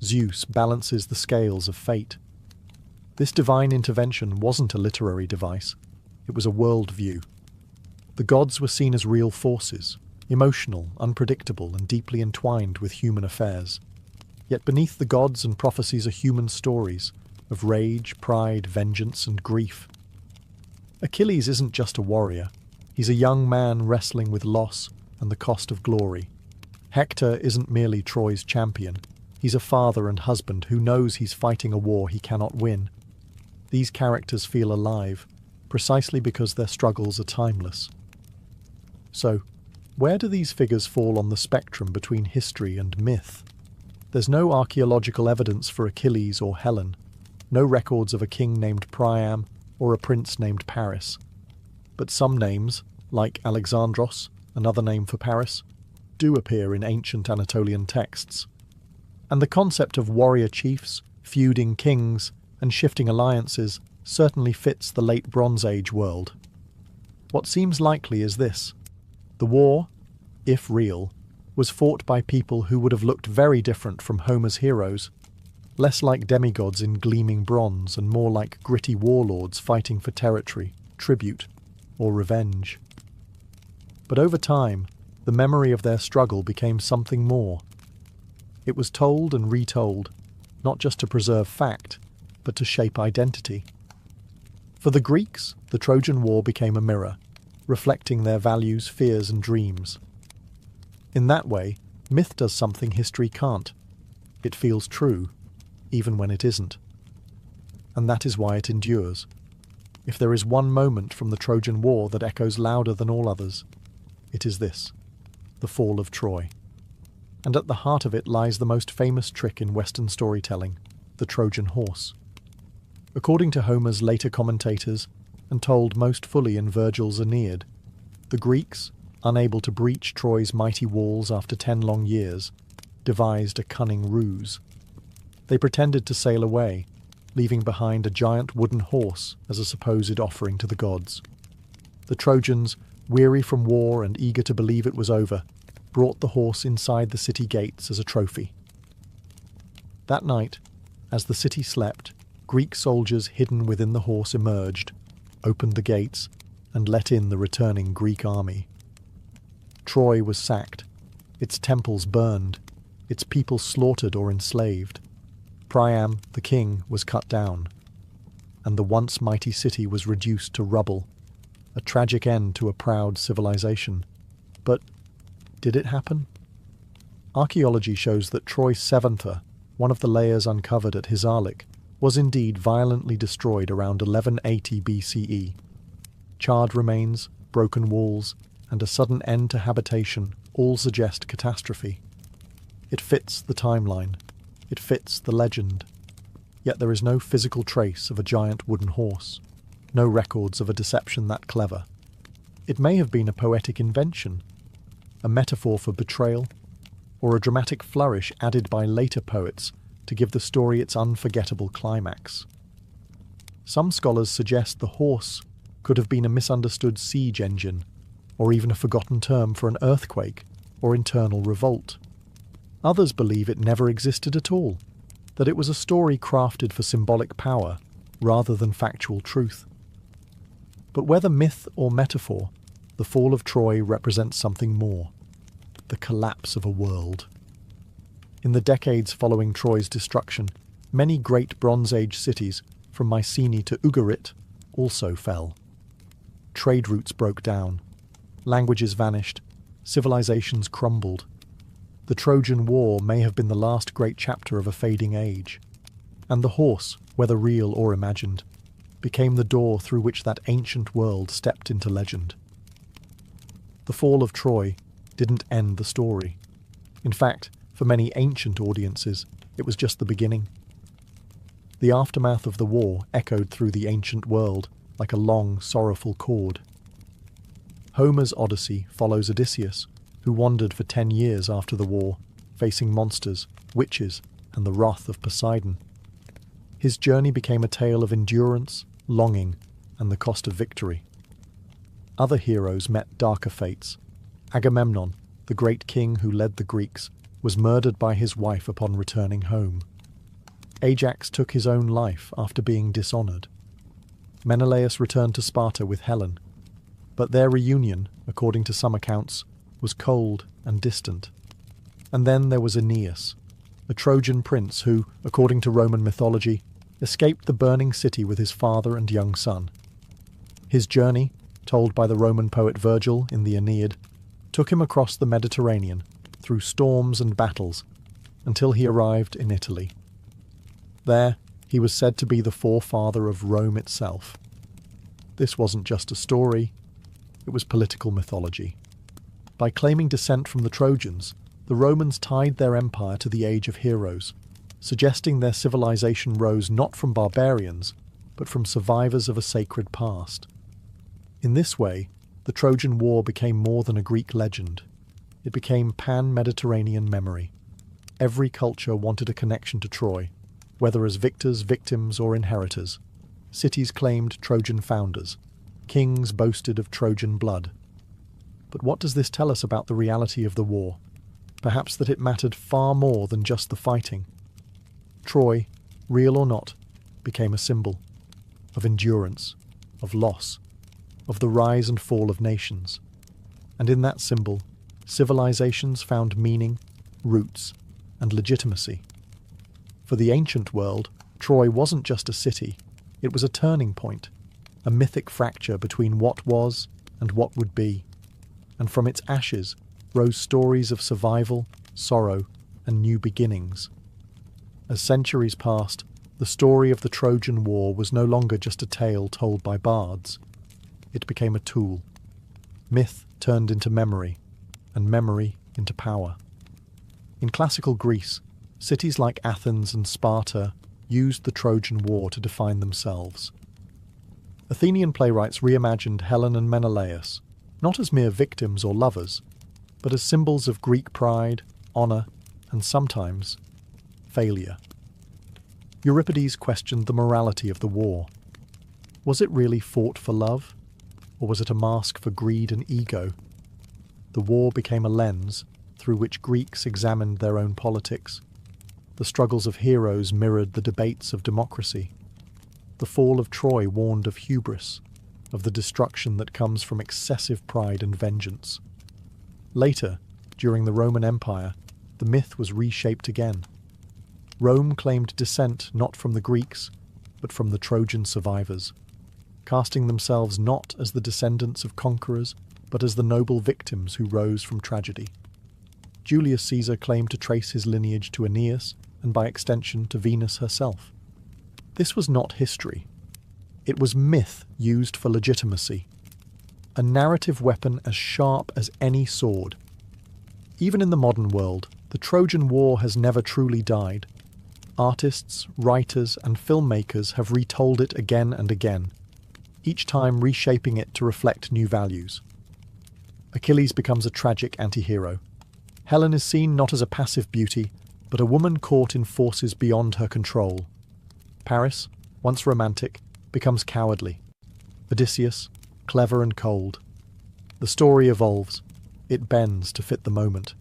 Zeus balances the scales of fate. This divine intervention wasn't a literary device, it was a worldview. The gods were seen as real forces, emotional, unpredictable, and deeply entwined with human affairs. Yet beneath the gods and prophecies are human stories of rage, pride, vengeance, and grief. Achilles isn't just a warrior. He's a young man wrestling with loss and the cost of glory. Hector isn't merely Troy's champion. He's a father and husband who knows he's fighting a war he cannot win. These characters feel alive, precisely because their struggles are timeless. So, where do these figures fall on the spectrum between history and myth? There's no archaeological evidence for Achilles or Helen, no records of a king named Priam or a prince named Paris. But some names, like Alexandros, another name for Paris, do appear in ancient Anatolian texts. And the concept of warrior chiefs, feuding kings, and shifting alliances certainly fits the late Bronze Age world. What seems likely is this: the war, if real, was fought by people who would have looked very different from Homer's heroes, less like demigods in gleaming bronze and more like gritty warlords fighting for territory, tribute, or revenge. But over time, the memory of their struggle became something more. It was told and retold, not just to preserve fact, but to shape identity. For the Greeks, the Trojan War became a mirror, reflecting their values, fears, and dreams. In that way, myth does something history can't. It feels true, even when it isn't. And that is why it endures. If there is one moment from the Trojan War that echoes louder than all others, it is this: the fall of Troy. And at the heart of it lies the most famous trick in Western storytelling, the Trojan horse. According to Homer's later commentators, and told most fully in Virgil's Aeneid, the Greeks, unable to breach Troy's mighty walls after 10 long years, devised a cunning ruse. They pretended to sail away, leaving behind a giant wooden horse as a supposed offering to the gods. The Trojans, weary from war and eager to believe it was over, brought the horse inside the city gates as a trophy. That night, as the city slept, Greek soldiers hidden within the horse emerged, opened the gates, and let in the returning Greek army. Troy was sacked, its temples burned, its people slaughtered or enslaved. Priam, the king, was cut down, and the once mighty city was reduced to rubble, a tragic end to a proud civilization. But did it happen? Archaeology shows that Troy's Seventh, one of the layers uncovered at Hisarlik, was indeed violently destroyed around 1180 BCE. Charred remains, broken walls, and a sudden end to habitation all suggest catastrophe. It fits the timeline. It fits the legend. Yet there is no physical trace of a giant wooden horse, no records of a deception that clever. It may have been a poetic invention, a metaphor for betrayal, or a dramatic flourish added by later poets to give the story its unforgettable climax. Some scholars suggest the horse could have been a misunderstood siege engine, or even a forgotten term for an earthquake or internal revolt. Others believe it never existed at all, that it was a story crafted for symbolic power rather than factual truth. But whether myth or metaphor, the fall of Troy represents something more: the collapse of a world. In the decades following Troy's destruction, many great Bronze Age cities, from Mycenae to Ugarit, also fell. Trade routes broke down, languages vanished, civilizations crumbled. The Trojan War may have been the last great chapter of a fading age, and the horse, whether real or imagined, became the door through which that ancient world stepped into legend. The fall of Troy didn't end the story. In fact, for many ancient audiences, it was just the beginning. The aftermath of the war echoed through the ancient world like a long, sorrowful chord. Homer's Odyssey follows Odysseus, who wandered for 10 years after the war, facing monsters, witches, and the wrath of Poseidon. His journey became a tale of endurance, longing, and the cost of victory. Other heroes met darker fates. Agamemnon, the great king who led the Greeks, was murdered by his wife upon returning home. Ajax took his own life after being dishonored. Menelaus returned to Sparta with Helen, but their reunion, according to some accounts, was cold and distant. And then there was Aeneas, a Trojan prince who, according to Roman mythology, escaped the burning city with his father and young son. His journey, told by the Roman poet Virgil in the Aeneid, took him across the Mediterranean, through storms and battles, until he arrived in Italy. There, he was said to be the forefather of Rome itself. This wasn't just a story, it was political mythology. By claiming descent from the Trojans, the Romans tied their empire to the age of heroes, suggesting their civilization rose not from barbarians, but from survivors of a sacred past. In this way, the Trojan War became more than a Greek legend. It became pan-Mediterranean memory. Every culture wanted a connection to Troy, whether as victors, victims, or inheritors. Cities claimed Trojan founders. Kings boasted of Trojan blood. But what does this tell us about the reality of the war? Perhaps that it mattered far more than just the fighting. Troy, real or not, became a symbol of endurance, of loss, of the rise and fall of nations. And in that symbol, civilizations found meaning, roots, and legitimacy. For the ancient world, Troy wasn't just a city, it was a turning point, a mythic fracture between what was and what would be. And from its ashes rose stories of survival, sorrow, and new beginnings. As centuries passed, the story of the Trojan War was no longer just a tale told by bards. It became a tool. Myth turned into memory, and memory into power. In classical Greece, cities like Athens and Sparta used the Trojan War to define themselves. Athenian playwrights reimagined Helen and Menelaus, not as mere victims or lovers, but as symbols of Greek pride, honour, and sometimes failure. Euripides questioned the morality of the war. Was it really fought for love, or was it a mask for greed and ego? The war became a lens through which Greeks examined their own politics. The struggles of heroes mirrored the debates of democracy. The fall of Troy warned of hubris, of the destruction that comes from excessive pride and vengeance. Later, during the Roman Empire, the myth was reshaped again. Rome claimed descent not from the Greeks, but from the Trojan survivors, casting themselves not as the descendants of conquerors, but as the noble victims who rose from tragedy. Julius Caesar claimed to trace his lineage to Aeneas, and by extension to Venus herself. This was not history. It was myth used for legitimacy, a narrative weapon as sharp as any sword. Even in the modern world, the Trojan War has never truly died. Artists, writers, and filmmakers have retold it again and again, each time reshaping it to reflect new values. Achilles becomes a tragic anti-hero. Helen is seen not as a passive beauty, but a woman caught in forces beyond her control. Paris, once romantic, becomes cowardly. Odysseus, clever and cold. The story evolves. It bends to fit the moment.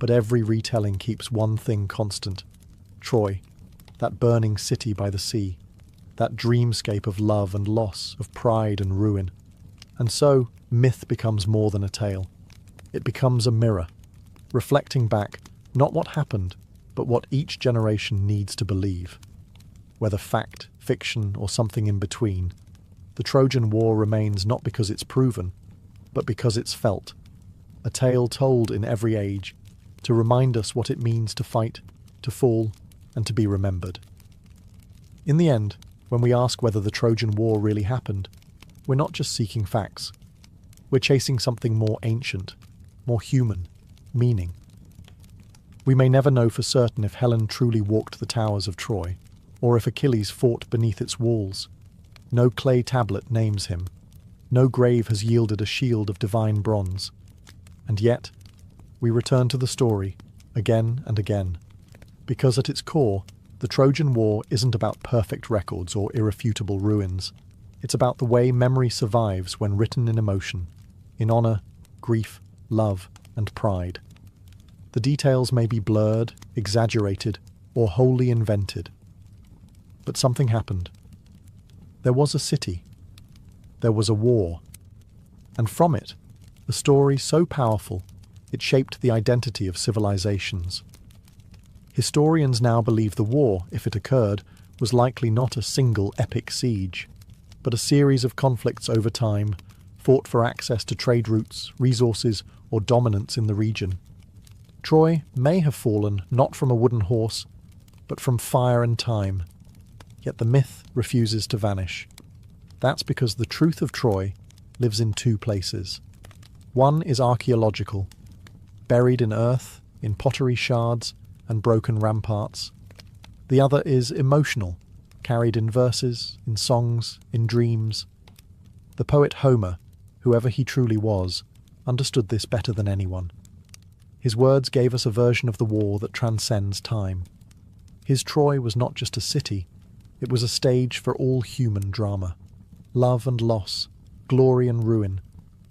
But every retelling keeps one thing constant. Troy, that burning city by the sea, that dreamscape of love and loss, of pride and ruin. And so, myth becomes more than a tale. It becomes a mirror, reflecting back not what happened, but what each generation needs to believe. Whether fact, fiction, or something in between, the Trojan War remains not because it's proven, but because it's felt. A tale told in every age, to remind us what it means to fight, to fall, and to be remembered. In the end, when we ask whether the Trojan War really happened, we're not just seeking facts. We're chasing something more ancient, more human, meaning. We may never know for certain if Helen truly walked the towers of Troy, or if Achilles fought beneath its walls. No clay tablet names him. No grave has yielded a shield of divine bronze. And yet, we return to the story, again and again, because at its core, the Trojan War isn't about perfect records or irrefutable ruins. It's about the way memory survives when written in emotion, in honour, grief, love, and pride. The details may be blurred, exaggerated, or wholly invented. But something happened. There was a city. There was a war. And from it, a story so powerful, it shaped the identity of civilizations. Historians now believe the war, if it occurred, was likely not a single epic siege, but a series of conflicts over time, fought for access to trade routes, resources, or dominance in the region. Troy may have fallen not from a wooden horse, but from fire and time. Yet the myth refuses to vanish. That's because the truth of Troy lives in two places. One is archaeological, buried in earth, in pottery shards and broken ramparts. The other is emotional, carried in verses, in songs, in dreams. The poet Homer, whoever he truly was, understood this better than anyone. His words gave us a version of the war that transcends time. His Troy was not just a city, it was a stage for all human drama. Love and loss, glory and ruin,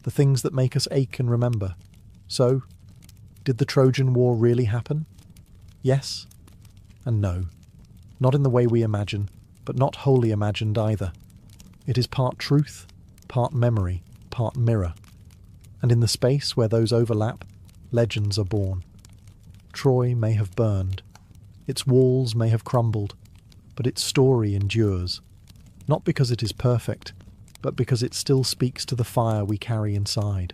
the things that make us ache and remember. So, did the Trojan War really happen? Yes and no. Not in the way we imagine, but not wholly imagined either. It is part truth, part memory, part mirror. And in the space where those overlap, legends are born. Troy may have burned. Its walls may have crumbled, but its story endures. Not because it is perfect, but because it still speaks to the fire we carry inside.